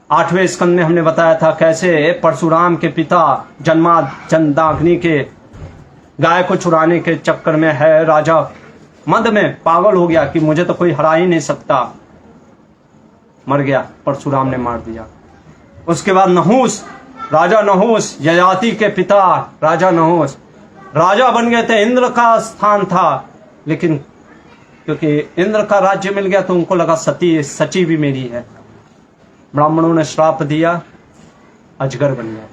8वें स्कंद में हमने बताया था कैसे परशुराम के पिता जन्माग्नि के गाय को चुराने के चक्कर में है राजा मद में पागल हो गया कि मुझे तो कोई हरा ही नहीं सकता, मर गया, परशुराम ने मार दिया। उसके बाद नहुस, राजा नहुस, ययाति के पिता राजा नहुस राजा बन गए थे। इंद्र का स्थान था, लेकिन क्योंकि इंद्र का राज्य मिल गया तो उनको लगा सची भी मेरी है। ब्राह्मणों ने श्राप दिया, अजगर बन गया।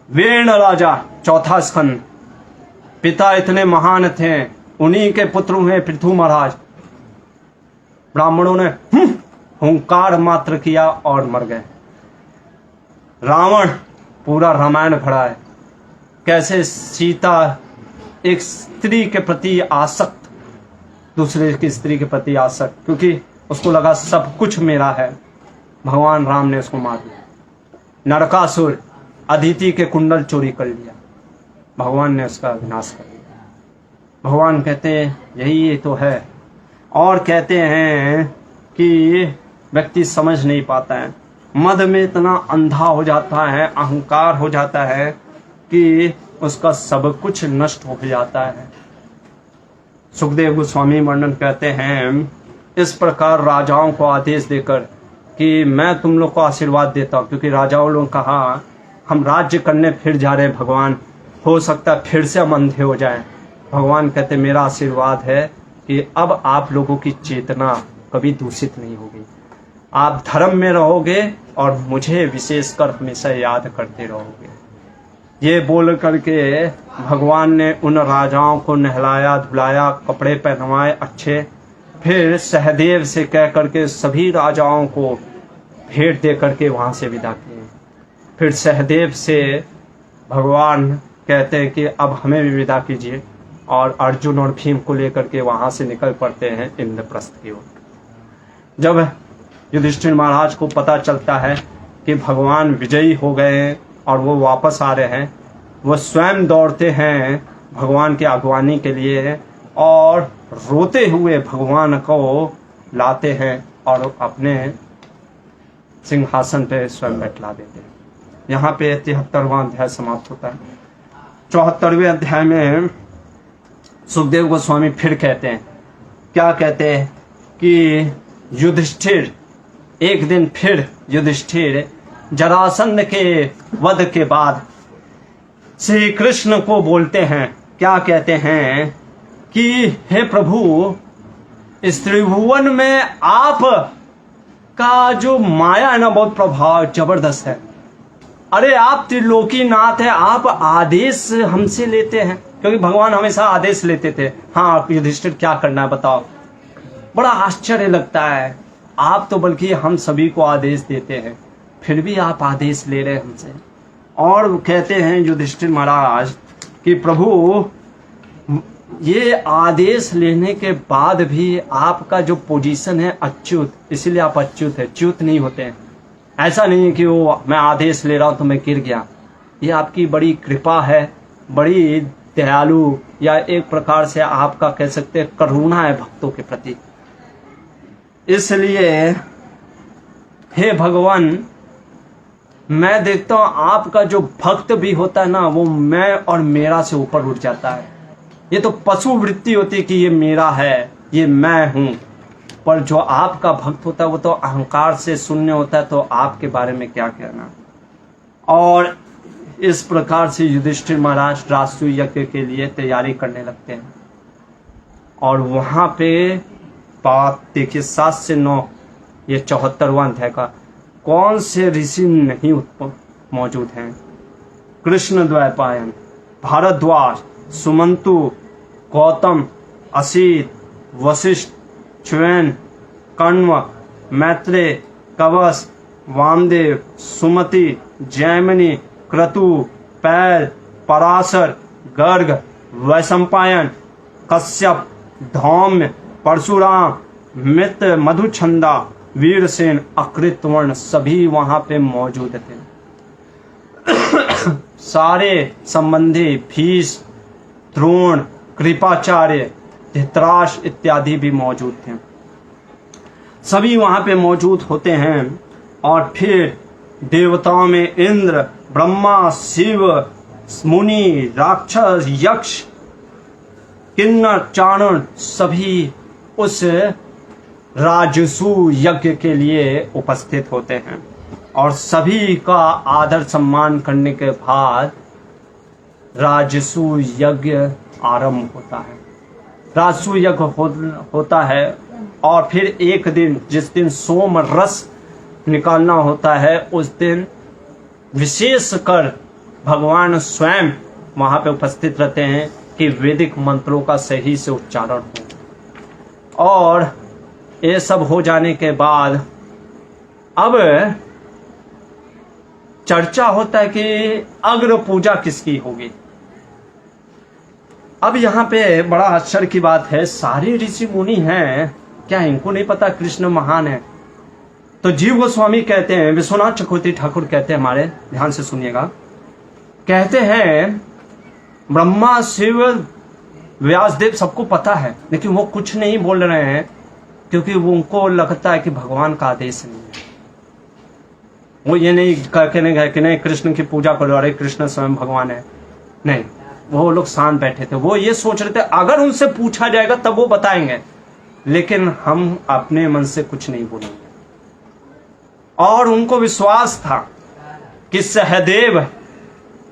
वेण राजा, 4था स्कंद, पिता इतने महान थे, उन्हीं के पुत्र हुए पृथु महाराज। ब्राह्मणों ने हुंकार मात्र किया और मर गए। रावण, पूरा रामायण भरा है कैसे सीता एक स्त्री के प्रति आसक्त, दूसरे की स्त्री के प्रति आसक्त, क्योंकि उसको लगा सब कुछ मेरा है। भगवान राम ने उसको मार दिया। नरकासुर, अदिति के कुंडल चोरी कर लिया, भगवान ने उसका विनाश कर दिया। भगवान कहते हैं यही तो है। और कहते हैं कि व्यक्ति समझ नहीं पाता है, मद में इतना अंधा हो जाता है, अहंकार हो जाता है कि उसका सब कुछ नष्ट हो जाता है। सुखदेव गोस्वामी वर्णन कहते हैं, इस प्रकार राजाओं को आदेश देकर कि मैं तुम लोग को आशीर्वाद देता हूँ, क्योंकि राजाओं लोग कहा हम राज्य करने फिर जा रहे भगवान, हो सकता है फिर से हम अंधे हो जाएं। भगवान कहते मेरा आशीर्वाद है कि अब आप लोगों की चेतना कभी दूषित नहीं होगी, आप धर्म में रहोगे और मुझे विशेषकर हमेशा याद करते रहोगे। ये बोल करके भगवान ने उन राजाओं को नहलाया धुलाया, कपड़े पहनवाए अच्छे, फिर सहदेव से कह करके सभी राजाओं को भेंट दे करके वहां से विदा किए। फिर सहदेव से भगवान कहते हैं कि अब हमें भी विदा कीजिए, और अर्जुन और भीम को लेकर के वहां से निकल पड़ते हैं इंद्रप्रस्थ की ओर। जब युधिष्ठिर महाराज को पता चलता है कि भगवान विजयी हो गए हैं और वो वापस आ रहे हैं, वो स्वयं दौड़ते हैं भगवान की अगवानी के लिए और रोते हुए भगवान को लाते हैं और अपने सिंहासन पे स्वयं बैठला देते हैं। यहाँ पे 73वां अध्याय समाप्त होता है। 74वें अध्याय में सुखदेव गोस्वामी फिर कहते हैं, क्या कहते हैं कि युधिष्ठिर, एक दिन फिर युधिष्ठिर जरासंध के वध के बाद श्री कृष्ण को बोलते हैं, क्या कहते हैं कि हे प्रभु, इस त्रिभुवन में आप का जो माया है ना, बहुत प्रभाव जबरदस्त है। अरे आप त्रिलोकी नाथ है, आप आदेश हमसे लेते हैं, क्योंकि भगवान हमेशा आदेश लेते थे। हाँ युधिष्ठिर क्या करना है बताओ। बड़ा आश्चर्य लगता है, आप तो बल्कि हम सभी को आदेश देते हैं, फिर भी आप आदेश ले रहे हैं हमसे। और कहते हैं युधिष्ठिर महाराज कि प्रभु ये आदेश लेने के बाद भी आपका जो पोजीशन है अच्युत, इसीलिए आप अच्युत है, च्युत नहीं होते हैं। ऐसा नहीं है कि वो मैं आदेश ले रहा हूं तो मैं गिर गया। ये आपकी बड़ी कृपा है, बड़ी दयालु, या एक प्रकार से आपका कह सकते हैं करुणा है भक्तों के प्रति। इसलिए हे भगवान, मैं देखता हूं आपका जो भक्त भी होता है ना, वो मैं और मेरा से ऊपर उठ जाता है। ये तो पशु वृत्ति होती है कि ये मेरा है, ये मैं हूं, पर जो आपका भक्त होता है वो तो अहंकार से शून्य होता है, तो आपके बारे में क्या कहना। और इस प्रकार से युधिष्ठिर महाराज राजसूय यज्ञ के लिए तैयारी करने लगते हैं। और वहां पे बात देखिए 7 से 9, ये 74वां अध्याय का, कौन से ऋषि नहीं मौजूद हैं। कृष्ण द्वैपायन, भारद्वाज, सुमंतु, गौतम, असित, वशिष्ठ, च्यवन, कण्व, मैत्रेय, कवस, वामदेव, सुमति, जैमिनी, क्रतु, पैल, पराशर, गर्ग, वैशंपायन, कश्यप, धौम्य, परशुराम, मित्र, मधुछंदा, वीरसेन, अकृतवर्ण सभी वहां पे मौजूद थे। सारे संबंधी भीष्म, द्रोण, कृपाचार्य, धृतराष्ट्र इत्यादि भी मौजूद थे। सभी वहां पे मौजूद होते हैं। और फिर देवताओं में इंद्र, ब्रह्मा, शिव, मुनि, राक्षस, यक्ष, किन्नर, चाणूर सभी उस राजसूय यज्ञ के लिए उपस्थित होते हैं। और सभी का आदर सम्मान करने के बाद राजसूय यज्ञ आरंभ होता है। राजसूय यज्ञ होता है। और फिर एक दिन, जिस दिन सोम रस निकालना होता है, उस दिन विशेष कर भगवान स्वयं वहां पे उपस्थित रहते हैं कि वैदिक मंत्रों का सही से उच्चारण हो। और ये सब हो जाने के बाद अब चर्चा होता है कि अग्र पूजा किसकी होगी। अब यहाँ पे बड़ा आश्चर्य की बात है, सारे ऋषि मुनि हैं, क्या इनको नहीं पता कृष्ण महान है? तो जीव गोस्वामी कहते हैं, विश्वनाथ चक्रवर्ती ठाकुर कहते हैं, हमारे ध्यान से सुनिएगा, कहते हैं ब्रह्मा, शिव, व्यासदेव सबको पता है, लेकिन वो कुछ नहीं बोल रहे हैं, क्योंकि वो उनको लगता है कि भगवान का आदेश नहीं है। वो ये नहीं कहने गए कि नहीं कृष्ण की पूजा करो, अरे कृष्ण स्वयं भगवान है, नहीं। वो लोग शांत बैठे थे, वो ये सोच रहे थे अगर उनसे पूछा जाएगा तब वो बताएंगे, लेकिन हम अपने मन से कुछ नहीं बोलेंगे। और उनको विश्वास था कि सहदेव,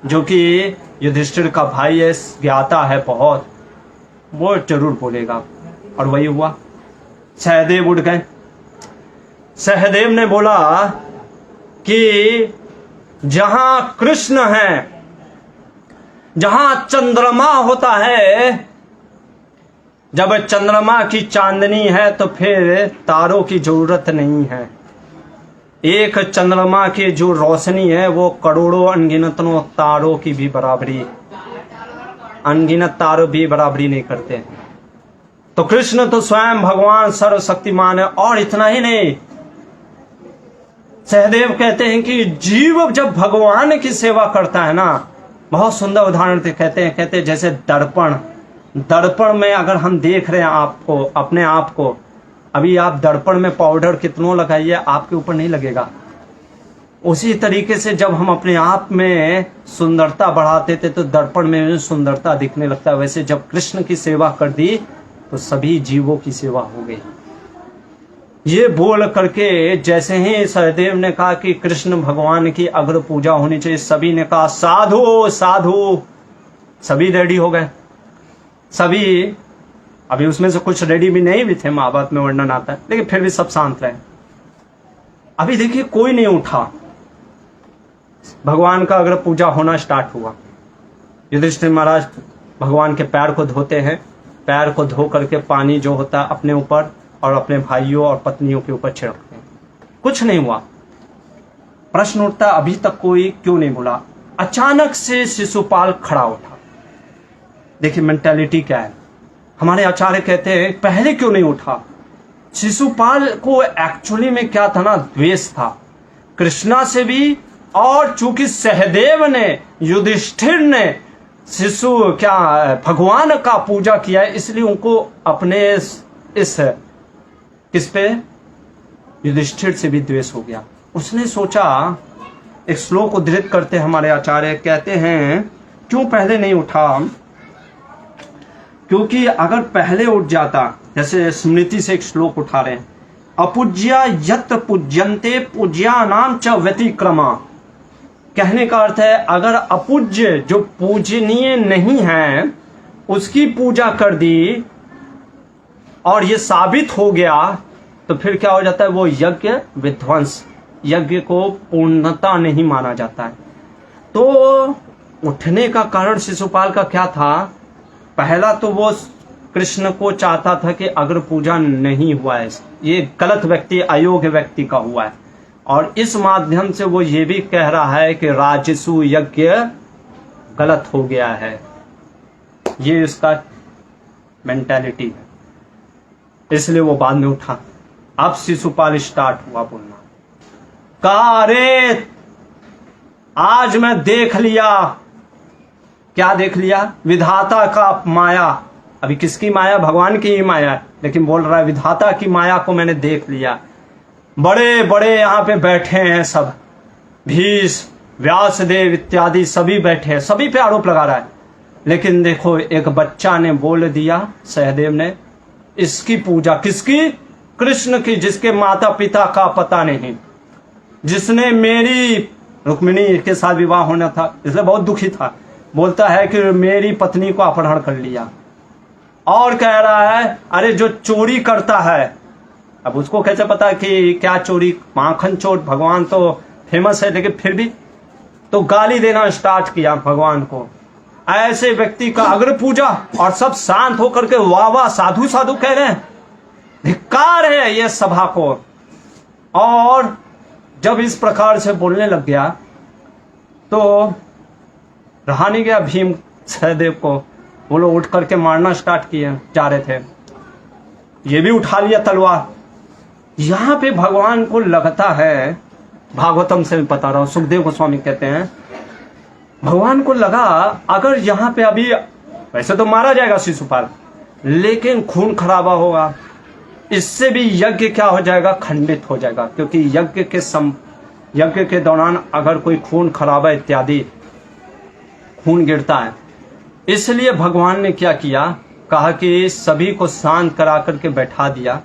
जो कि युधिष्ठिर का भाई है, ज्ञाता है बहुत, वो जरूर बोलेगा। और वही हुआ, सहदेव उठ गए। सहदेव ने बोला कि जहां कृष्ण है, जहां चंद्रमा होता है, जब चंद्रमा की चांदनी है तो फिर तारों की जरूरत नहीं है। एक चंद्रमा की जो रोशनी है वो करोड़ों अनगिनतों तारों की भी बराबरी, अनगिनत तारों भी बराबरी नहीं करते। तो कृष्ण तो स्वयं भगवान सर्वशक्तिमान है। और इतना ही नहीं, सहदेव कहते हैं कि जीव जब भगवान की सेवा करता है ना, बहुत सुंदर उदाहरण कहते हैं जैसे दर्पण में अगर हम देख रहे हैं आपको, अपने आप को, अभी आप दर्पण में पाउडर कितनों लगाइए, आपके ऊपर नहीं लगेगा। उसी तरीके से जब हम अपने आप में सुंदरता बढ़ाते थे तो दर्पण में सुंदरता दिखने लगता है। वैसे जब कृष्ण की सेवा कर दी तो सभी जीवों की सेवा हो गई। ये बोल करके जैसे ही सहदेव ने कहा कि कृष्ण भगवान की अग्र पूजा होनी चाहिए, सभी ने कहा साधु साधु। सभी रेडी हो गए। सभी, अभी उसमें से कुछ रेडी भी नहीं भी थे, महाभारत में वर्णन आता है, लेकिन फिर भी सब शांत रहे। अभी देखिए कोई नहीं उठा। भगवान का अगर पूजा होना स्टार्ट हुआ, युधिष्ठिर महाराज भगवान के पैर को धोते हैं, पैर को धो करके पानी जो होता है अपने ऊपर और अपने भाइयों और पत्नियों के ऊपर छिड़कते हैं। कुछ नहीं हुआ। प्रश्न उठता अभी तक कोई क्यों नहीं बोला। अचानक से शिशुपाल खड़ा उठा। देखिए मेंटालिटी क्या है। हमारे आचार्य कहते हैं पहले क्यों नहीं उठा। शिशुपाल को एक्चुअली में क्या था ना, द्वेष था कृष्णा से भी, और चूंकि सहदेव ने, युधिष्ठिर ने भगवान का पूजा किया है, इसलिए उनको अपने इस किस पे, युधिष्ठिर से भी द्वेष हो गया। उसने सोचा, एक श्लोक उद्धृत करते हमारे आचार्य, कहते हैं क्यों पहले नहीं उठा, क्योंकि अगर पहले उठ जाता, जैसे स्मृति से एक श्लोक उठा रहे हैं, अपूज्या यत्र पूज्यन्ते पूज्यानाम च व्यतिक्रमा। कहने का अर्थ है अगर अपूज्य जो पूजनीय नहीं है उसकी पूजा कर दी और ये साबित हो गया तो फिर क्या हो जाता है, वो यज्ञ विध्वंस, यज्ञ को पूर्णता नहीं माना जाता है। तो उठने का कारण शिशुपाल का क्या था, पहला तो वो कृष्ण को चाहता था कि अग्र पूजा नहीं हुआ है, ये गलत व्यक्ति, अयोग्य व्यक्ति का हुआ है, और इस माध्यम से वो ये भी कह रहा है कि राजसु यज्ञ गलत हो गया है। ये इसका मेंटालिटी है, इसलिए वो बाद में उठा। अब शिशुपाल स्टार्ट हुआ बोलना, कहा अरे आज मैं देख लिया। क्या देख लिया, विधाता का माया। अभी किसकी माया, भगवान की ही माया है, लेकिन बोल रहा है विधाता की माया को मैंने देख लिया। बड़े बड़े यहाँ पे बैठे हैं सब, भीष्म व्यासदेव इत्यादि सभी बैठे हैं, सभी पे आरोप लगा रहा है। लेकिन देखो एक बच्चा ने बोल दिया, सहदेव ने, इसकी पूजा किसकी, कृष्ण की, जिसके माता पिता का पता नहीं, जिसने मेरी रुक्मिणी के साथ विवाह होना था, इसलिए बहुत दुखी था। बोलता है कि मेरी पत्नी को अपहरण कर लिया, और कह रहा है अरे जो चोरी करता है, अब उसको कैसे पता कि क्या चोरी, माखन चोर, भगवान तो फेमस है, लेकिन फिर भी तो गाली देना स्टार्ट किया भगवान को। ऐसे व्यक्ति का अग्र पूजा, और सब शांत होकर के वाह वाह साधु साधु कह रहे हैं, धिक्कार है ये सभा को। और जब इस प्रकार से बोलने लग गया तो रहा नहीं गया भीम सहदेव को, वो लोग उठ करके मारना स्टार्ट किए जा रहे थे, ये भी उठा लिया तलवार। यहां पे भगवान को लगता है, भागवतम से मैं बता रहा हूं, सुखदेव गोस्वामी कहते हैं भगवान को लगा अगर यहां पे अभी, वैसे तो मारा जाएगा शिशुपाल, लेकिन खून खराबा होगा, इससे भी यज्ञ क्या हो जाएगा, खंडित हो जाएगा। क्योंकि यज्ञ के दौरान अगर कोई खून खराबा इत्यादि खून गिरता है, इसलिए भगवान ने क्या किया, कहा कि सभी को शांत करा करके बैठा दिया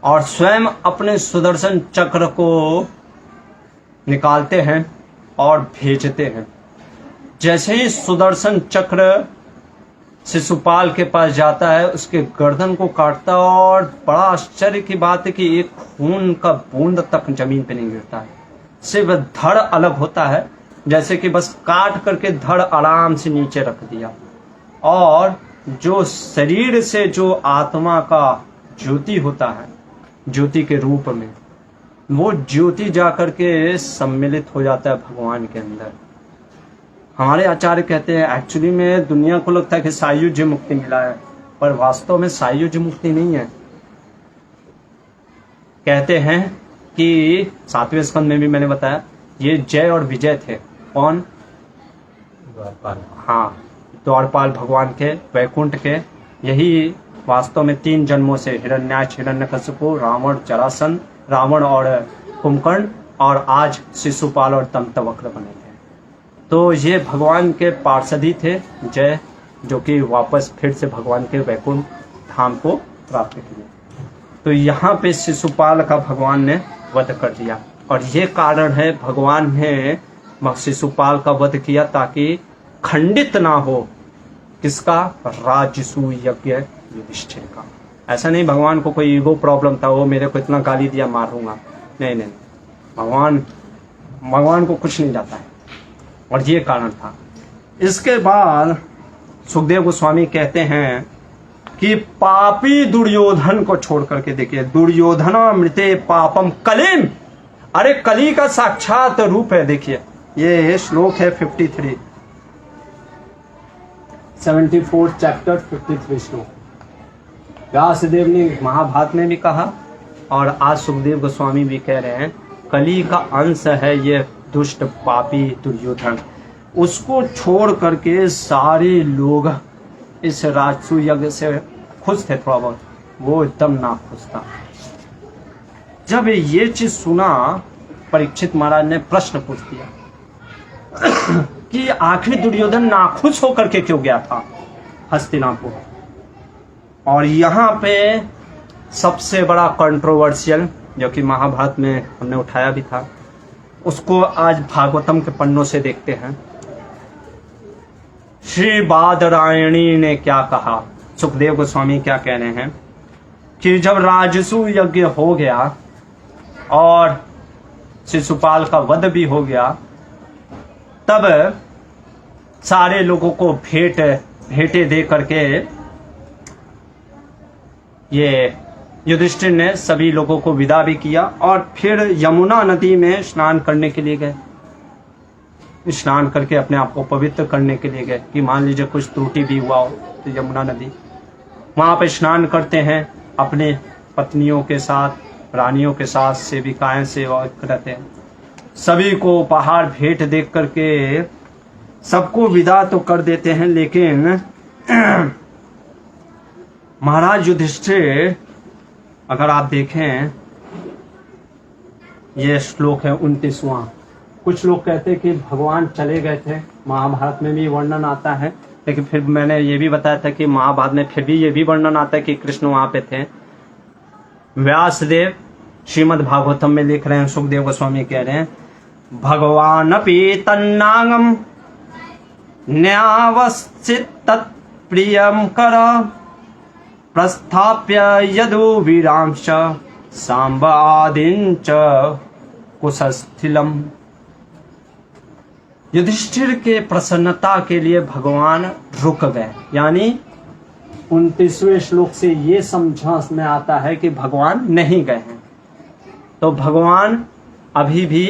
और स्वयं अपने सुदर्शन चक्र को निकालते हैं और भेजते हैं। जैसे ही सुदर्शन चक्र शिशुपाल के पास जाता है, उसके गर्दन को काटता, और बड़ा आश्चर्य की बात है कि एक खून का बूंद तक जमीन पे नहीं गिरता है, सिर्फ धड़ अलग होता है, जैसे कि बस काट करके धड़ आराम से नीचे रख दिया। और जो शरीर से जो आत्मा का ज्योति होता है, ज्योति के रूप में, वो ज्योति जाकर के सम्मिलित हो जाता है भगवान के अंदर। हमारे आचार्य कहते हैं एक्चुअली में दुनिया को लगता है कि सायुज्य मुक्ति मिला है, पर वास्तव में सायुज्य मुक्ति नहीं है। कहते हैं कि 7वें स्कंद में भी मैंने बताया, ये जय और विजय थे। कौन, द्वारपाल। हाँ, द्वारपाल भगवान के, वैकुंठ के। यही वास्तव में 3 जन्मों से हिरण्याक्ष, हिरण्यकशिपु, रावण, जरासंध, रावण और कुंभकर्ण, और आज शिशुपाल और दंतवक्र बने थे। तो ये भगवान के पार्षदी थे जय, जो कि वापस फिर से भगवान के वैकुंठ धाम को प्राप्त किए। तो यहाँ पे शिशुपाल का भगवान ने वध कर दिया, और ये कारण है भगवान ने शिशुपाल का वध किया ताकि खंडित ना हो किसका, राजसु यज्ञ युधिष्ठिर का। ऐसा नहीं भगवान को कोई ईगो प्रॉब्लम था, वो मेरे को इतना गाली दिया मारूंगा, नहीं नहीं, भगवान को कुछ नहीं जाता है। और ये कारण था। इसके बाद सुखदेव गोस्वामी कहते हैं कि पापी दुर्योधन को छोड़ करके देखिए, दुर्योधनामृते पापम कलिम, अरे कली का साक्षात रूप है। देखिए ये श्लोक है 74 चैप्टर 53 श्लोक। व्यासदेव ने महाभारत में भी कहा और आज सुखदेव गोस्वामी भी कह रहे हैं, कली का अंश है ये दुष्ट पापी दुर्योधन। उसको छोड़ करके सारे लोग इस राजसू यज्ञ से खुश थे, थोड़ा बहुत, वो एकदम नाखुश था। जब ये चीज सुना, परीक्षित महाराज ने प्रश्न पूछ दिया कि आखिर दुर्योधन नाखुश होकर के क्यों गया था हस्तिनापुर। और यहाँ पे सबसे बड़ा कंट्रोवर्शियल, जो कि महाभारत में हमने उठाया भी था, उसको आज भागवतम के पन्नों से देखते हैं। श्री बादरायणी ने क्या कहा, सुखदेव गोस्वामी क्या कह रहे हैं कि जब राजसू यज्ञ हो गया और शिशुपाल का वध भी हो गया, तब सारे लोगों को भेंटे दे करके ये युधिष्ठिर ने सभी लोगों को विदा भी किया और फिर यमुना नदी में स्नान करने के लिए गए। स्नान करके अपने आप को पवित्र करने के लिए गए कि मान लीजिए कुछ त्रुटि भी हुआ हो तो यमुना नदी, वहां पे स्नान करते हैं अपने पत्नियों के साथ, रानियों के साथ, सेविकाएं सेवा करते हैं। सभी को उपहार भेंट देख करके सबको विदा तो कर देते हैं, लेकिन महाराज युधिष्ठिर, अगर आप देखें ये श्लोक है 29वां। कुछ लोग कहते हैं कि भगवान चले गए थे, महाभारत में भी वर्णन आता है, लेकिन फिर मैंने ये भी बताया था कि महाभारत में फिर भी ये भी वर्णन आता है कि कृष्ण वहां पे थे। व्यासदेव श्रीमद् भागवतम में लिख रहे हैं, सुखदेव गोस्वामी कह रहे हैं, भगवान अपि तन्नागम न्यावस्थित तत्प्रियम कर प्रस्थाप्य यदु वीरांश सांब आदिंच कुशस्थिलम। युधिष्ठिर के प्रसन्नता के लिए भगवान रुक गए, यानी 29वें श्लोक से ये समझ में आता है कि भगवान नहीं गए हैं, तो भगवान अभी भी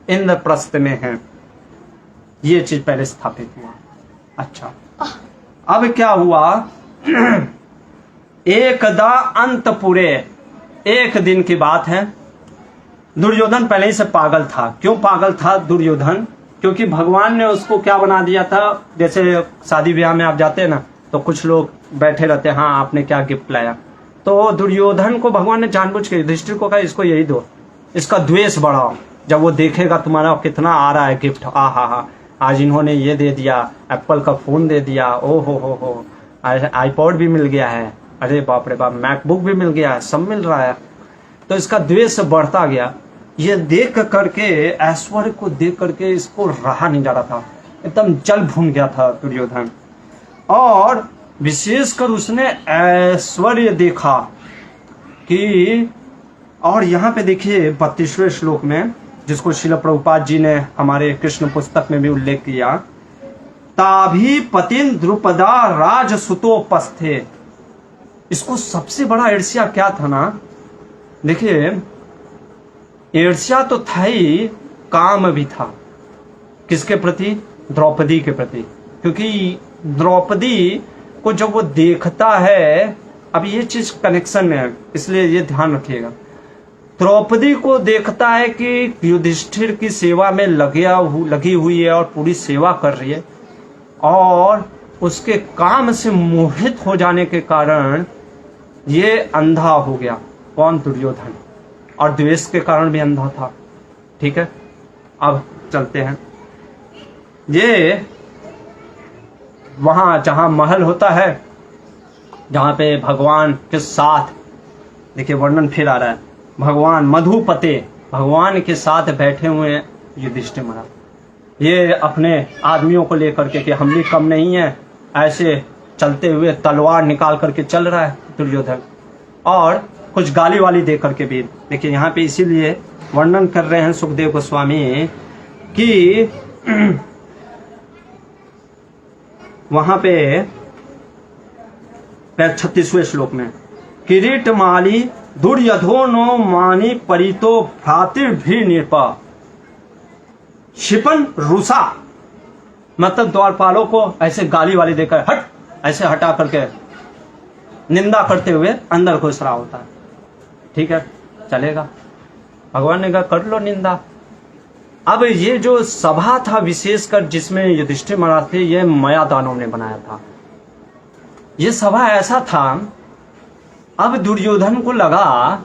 इंद्रप्रस्थ में हैं। ये चीज पहले स्थापित हुआ। अच्छा, अब क्या हुआ, एकदा अंतपुरे, एक दिन की बात है, दुर्योधन पहले ही से पागल था। क्यों पागल था दुर्योधन? क्योंकि भगवान ने उसको क्या बना दिया था, जैसे शादी ब्याह में आप जाते हैं ना, तो कुछ लोग बैठे रहते हैं, हाँ आपने क्या गिफ्ट लाया, तो दुर्योधन को भगवान ने जानबूझ के युधिष्ठिर को कहा इसको यही दो, इसका द्वेष बढ़ाओ, जब वो देखेगा तुम्हारा कितना आ रहा है गिफ्ट, हा आज इन्होंने ये दे दिया, एप्पल का फोन दे दिया, ओ हो आईपॉड भी मिल गया है, अरे बाप रे बाप, मैकबुक भी मिल गया है, सब मिल रहा है, तो इसका द्वेष बढ़ता गया। ये देख करके, ऐश्वर्य को देख करके इसको रहा नहीं जा रहा था, एकदम जल भून गया था दुर्योधन। और विशेषकर उसने ऐश्वर्य देखा कि, और यहाँ पे देखिए 32वें श्लोक में, जिसको श्रील प्रभुपाद जी ने हमारे कृष्ण पुस्तक में भी उल्लेख किया, ताभी पतिन द्रुपदा राजसुतोपस्थे। इसको सबसे बड़ा ईर्ष्या क्या था ना, देखिए ईर्ष्या तो था ही, काम भी था। किसके प्रति? द्रौपदी के प्रति। क्योंकि द्रौपदी को जब वो देखता है, अब ये चीज कनेक्शन है, इसलिए ये ध्यान रखिएगा, द्रौपदी को देखता है कि युधिष्ठिर की सेवा में लगी हुई है और पूरी सेवा कर रही है, और उसके काम से मोहित हो जाने के कारण ये अंधा हो गया। कौन? दुर्योधन। और द्वेष के कारण भी अंधा था। ठीक है, अब चलते हैं। ये वहां जहां महल होता है, जहां पे भगवान के साथ, देखिए वर्णन फिर आ रहा है, भगवान मधुपते, भगवान के साथ बैठे हुए हैं युधिष्ठिर महाराज। ये अपने आदमियों को लेकर के कि हम भी कम नहीं है, ऐसे चलते हुए तलवार निकाल करके चल रहा है दुर्योधन, और कुछ गाली वाली दे करके भी। देखिए यहाँ पे इसीलिए वर्णन कर रहे हैं सुखदेव गोस्वामी कि वहां पे 36वें श्लोक में, किरीट माली दुर्योधनो मानी परितो भ्रातृभि निपा शिपन रुसा, मतलब द्वारपालों को ऐसे गाली वाली देकर हट ऐसे हटा करके निंदा करते हुए अंदर घुस रहा होता है। ठीक है, चलेगा। भगवान ने कहा कर लो निंदा। अब ये जो सभा था विशेषकर जिसमें युधिष्ठिर महाराज थे, ये माया दानव ने बनाया था। ये सभा ऐसा था, अब दुर्योधन को लगा,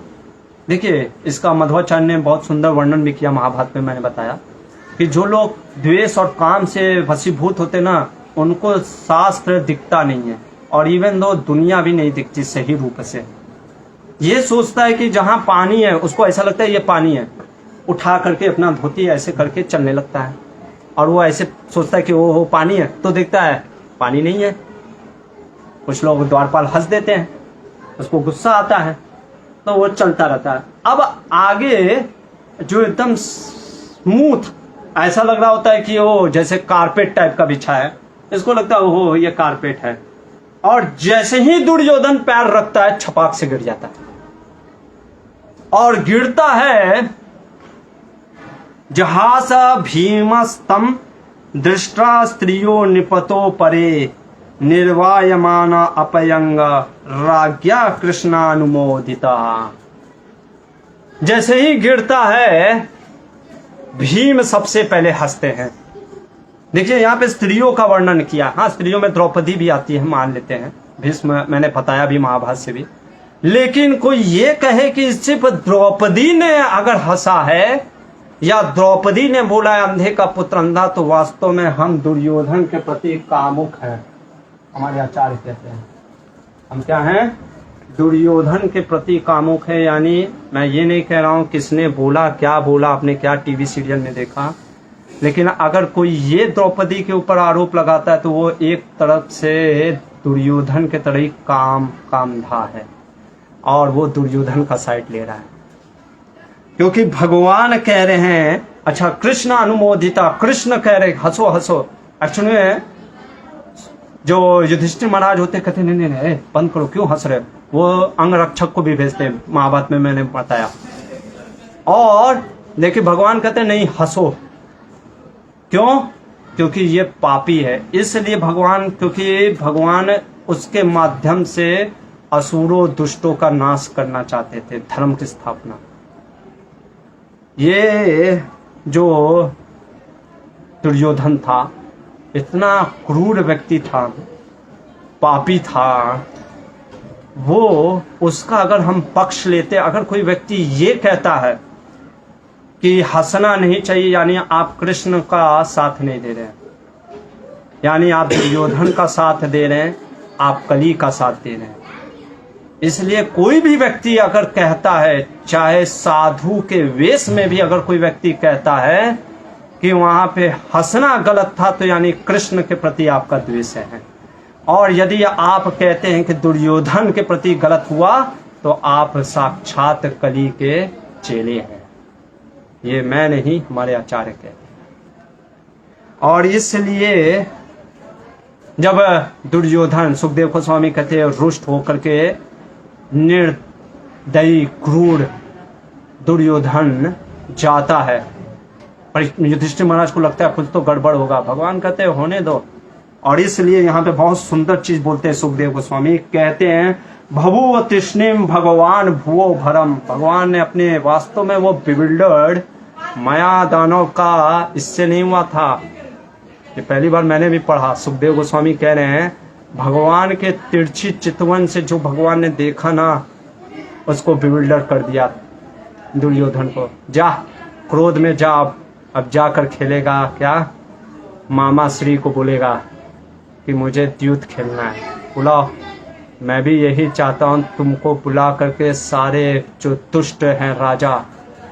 देखिए इसका मध्वाचार्य ने बहुत सुंदर वर्णन भी किया महाभारत में, मैंने बताया कि जो लोग द्वेष और काम से वशीभूत होते ना, उनको शास्त्र दिखता नहीं है, और इवन दो दुनिया भी नहीं दिखती सही रूप से। ये सोचता है कि जहां पानी है उसको ऐसा लगता है ये पानी है, उठा करके अपना धोती ऐसे करके चलने लगता है, और वो ऐसे सोचता है कि वो पानी है, तो देखता है पानी नहीं है। कुछ लोग द्वारपाल हंस देते हैं, उसको गुस्सा आता है, तो वो चलता रहता है। अब आगे जो एकदम स्मूथ ऐसा लग रहा होता है कि वो जैसे कारपेट टाइप का बिछा है, इसको लगता है ओहो ये कारपेट है, और जैसे ही दुर्योधन पैर रखता है छपाक से गिर जाता है, और गिरता है जहास भीमस्तम दृष्टा स्त्रियो निपतो परे निर्वायमान अपयंग राज्ञा कृष्णानुमोदिता। जैसे ही गिरता है भीम सबसे पहले हंसते हैं। देखिए यहाँ पे स्त्रियों का वर्णन किया, हाँ स्त्रियों में द्रौपदी भी आती है, मान लेते हैं, भीष्म मैंने बताया भी महाभारत से भी, लेकिन कोई ये कहे कि सिर्फ द्रौपदी ने अगर हंसा है या द्रौपदी ने बोला है अंधे का पुत्र अंधा, तो वास्तव में हम दुर्योधन के प्रति कामुक हैं। हमारे आचार्य कहते हैं हम क्या हैं, दुर्योधन के प्रति कामुक है। यानी मैं ये नहीं कह रहा हूं किसने बोला, क्या बोला, आपने क्या टीवी सीरियल में देखा, लेकिन अगर कोई ये द्रौपदी के ऊपर आरोप लगाता है तो वो एक तरफ से दुर्योधन के तरह ही कामधा है, और वो दुर्योधन का साइड ले रहा है, क्योंकि भगवान कह रहे हैं, अच्छा कृष्ण अनुमोदिता, कृष्ण कह रहे हंसो हंसो। एक्चुअली में जो युधिष्ठिर महाराज होते कहते नहीं नहीं बंद करो, क्यों हंस रहे, वो अंगरक्षक को भी भेजते हैं, महाभारत में मैंने बताया। और लेकिन भगवान कहते नहीं हंसो, क्यों, क्योंकि ये पापी है, इसलिए भगवान, क्योंकि भगवान उसके माध्यम से असुरों दुष्टों का नाश करना चाहते थे, धर्म की स्थापना। ये जो दुर्योधन था इतना क्रूर व्यक्ति था, पापी था, वो उसका अगर हम पक्ष लेते, अगर कोई व्यक्ति ये कहता है कि हंसना नहीं चाहिए, यानी आप कृष्ण का साथ नहीं दे रहे हैं, यानी आप दुर्योधन का साथ दे रहे हैं, आप कली का साथ दे रहे हैं। इसलिए कोई भी व्यक्ति अगर कहता है, चाहे साधु के वेश में भी अगर कोई व्यक्ति कहता है कि वहां पे हंसना गलत था, तो यानी कृष्ण के प्रति आपका द्वेष है। और यदि आप कहते हैं कि दुर्योधन के प्रति गलत हुआ, तो आप साक्षात कली के चेले हैं। ये मैं नहीं, हमारे आचार्य कहते हैं। और इसलिए जब दुर्योधन, सुखदेव गोस्वामी कहते हैं, रुष्ट होकर के निर्दयी क्रूर दुर्योधन जाता है, पर युधिष्ठिर महाराज को लगता है कुछ तो गड़बड़ होगा, भगवान कहते हैं होने दो। और इसलिए यहाँ पे बहुत सुंदर चीज बोलते हैं सुखदेव गोस्वामी, कहते हैं भवो तृष्णिम भगवान भुवो भरम। भगवान ने अपने वास्तव में वो बिविल्डर्ड माया दानव का इससे नहीं हुआ था। ये पहली बार मैंने भी पढ़ा, सुखदेव गोस्वामी कह रहे हैं भगवान के तिरछी चितवन से जो भगवान ने देखा ना, उसको बिविल्डर कर दिया दुर्योधन को। जा क्रोध में जा, अब जाकर खेलेगा क्या, मामा श्री को बोलेगा कि मुझे द्यूत खेलना है, बुलाओ। मैं भी यही चाहता हूँ, तुमको बुला करके सारे जो दुष्ट हैं राजा,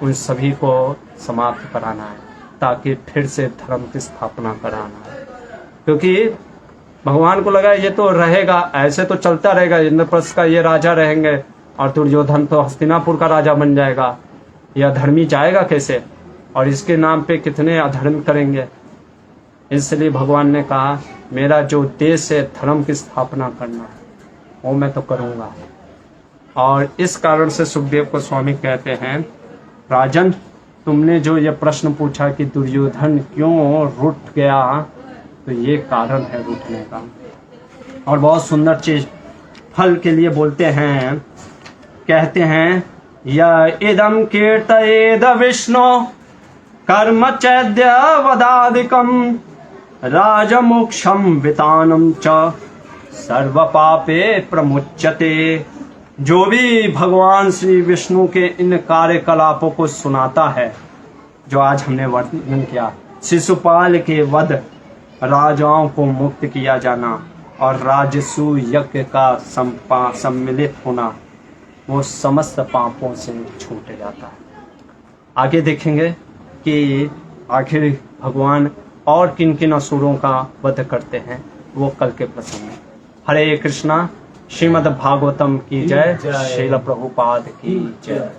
उन सभी को समाप्त कराना है, ताकि फिर से धर्म की स्थापना कराना है। क्योंकि भगवान को लगा ये तो रहेगा, ऐसे तो चलता रहेगा, इंद्रप्रस्थ का ये राजा रहेंगे और दुर्योधन तो हस्तिनापुर का राजा बन जाएगा, यह धर्मी जाएगा कैसे, और इसके नाम पे कितने अधर्म करेंगे। इसलिए भगवान ने कहा मेरा जो उद्देश्य है धर्म की स्थापना करना वो मैं तो करूँगा। और इस कारण से सुखदेव गोस्वामी कहते हैं राजन तुमने जो ये प्रश्न पूछा कि दुर्योधन क्यों रूठ गया, तो ये कारण है रूठने का। और बहुत सुंदर चीज फल के लिए बोलते हैं, कहते हैं य इदम कीर्तयेद विष्णु कर्म चैद्य वदादिकम राजमोक्षम वितानम च सर्व पापे प्रमुच्यते। जो भी भगवान श्री विष्णु के इन कार्यकलापों को सुनाता है जो आज हमने वर्णन किया, शिशुपाल के वध, राजाओं को मुक्त किया जाना और राजसूय यज्ञ का सम्मिलित होना, वो समस्त पापों से छूट जाता है। आगे देखेंगे कि आखिर भगवान और किन किन असुरों का वध करते हैं, वो कल के प्रसंग में। हरे कृष्णा। श्रीमद् भागवतम की जय। श्रील प्रभुपाद की जय।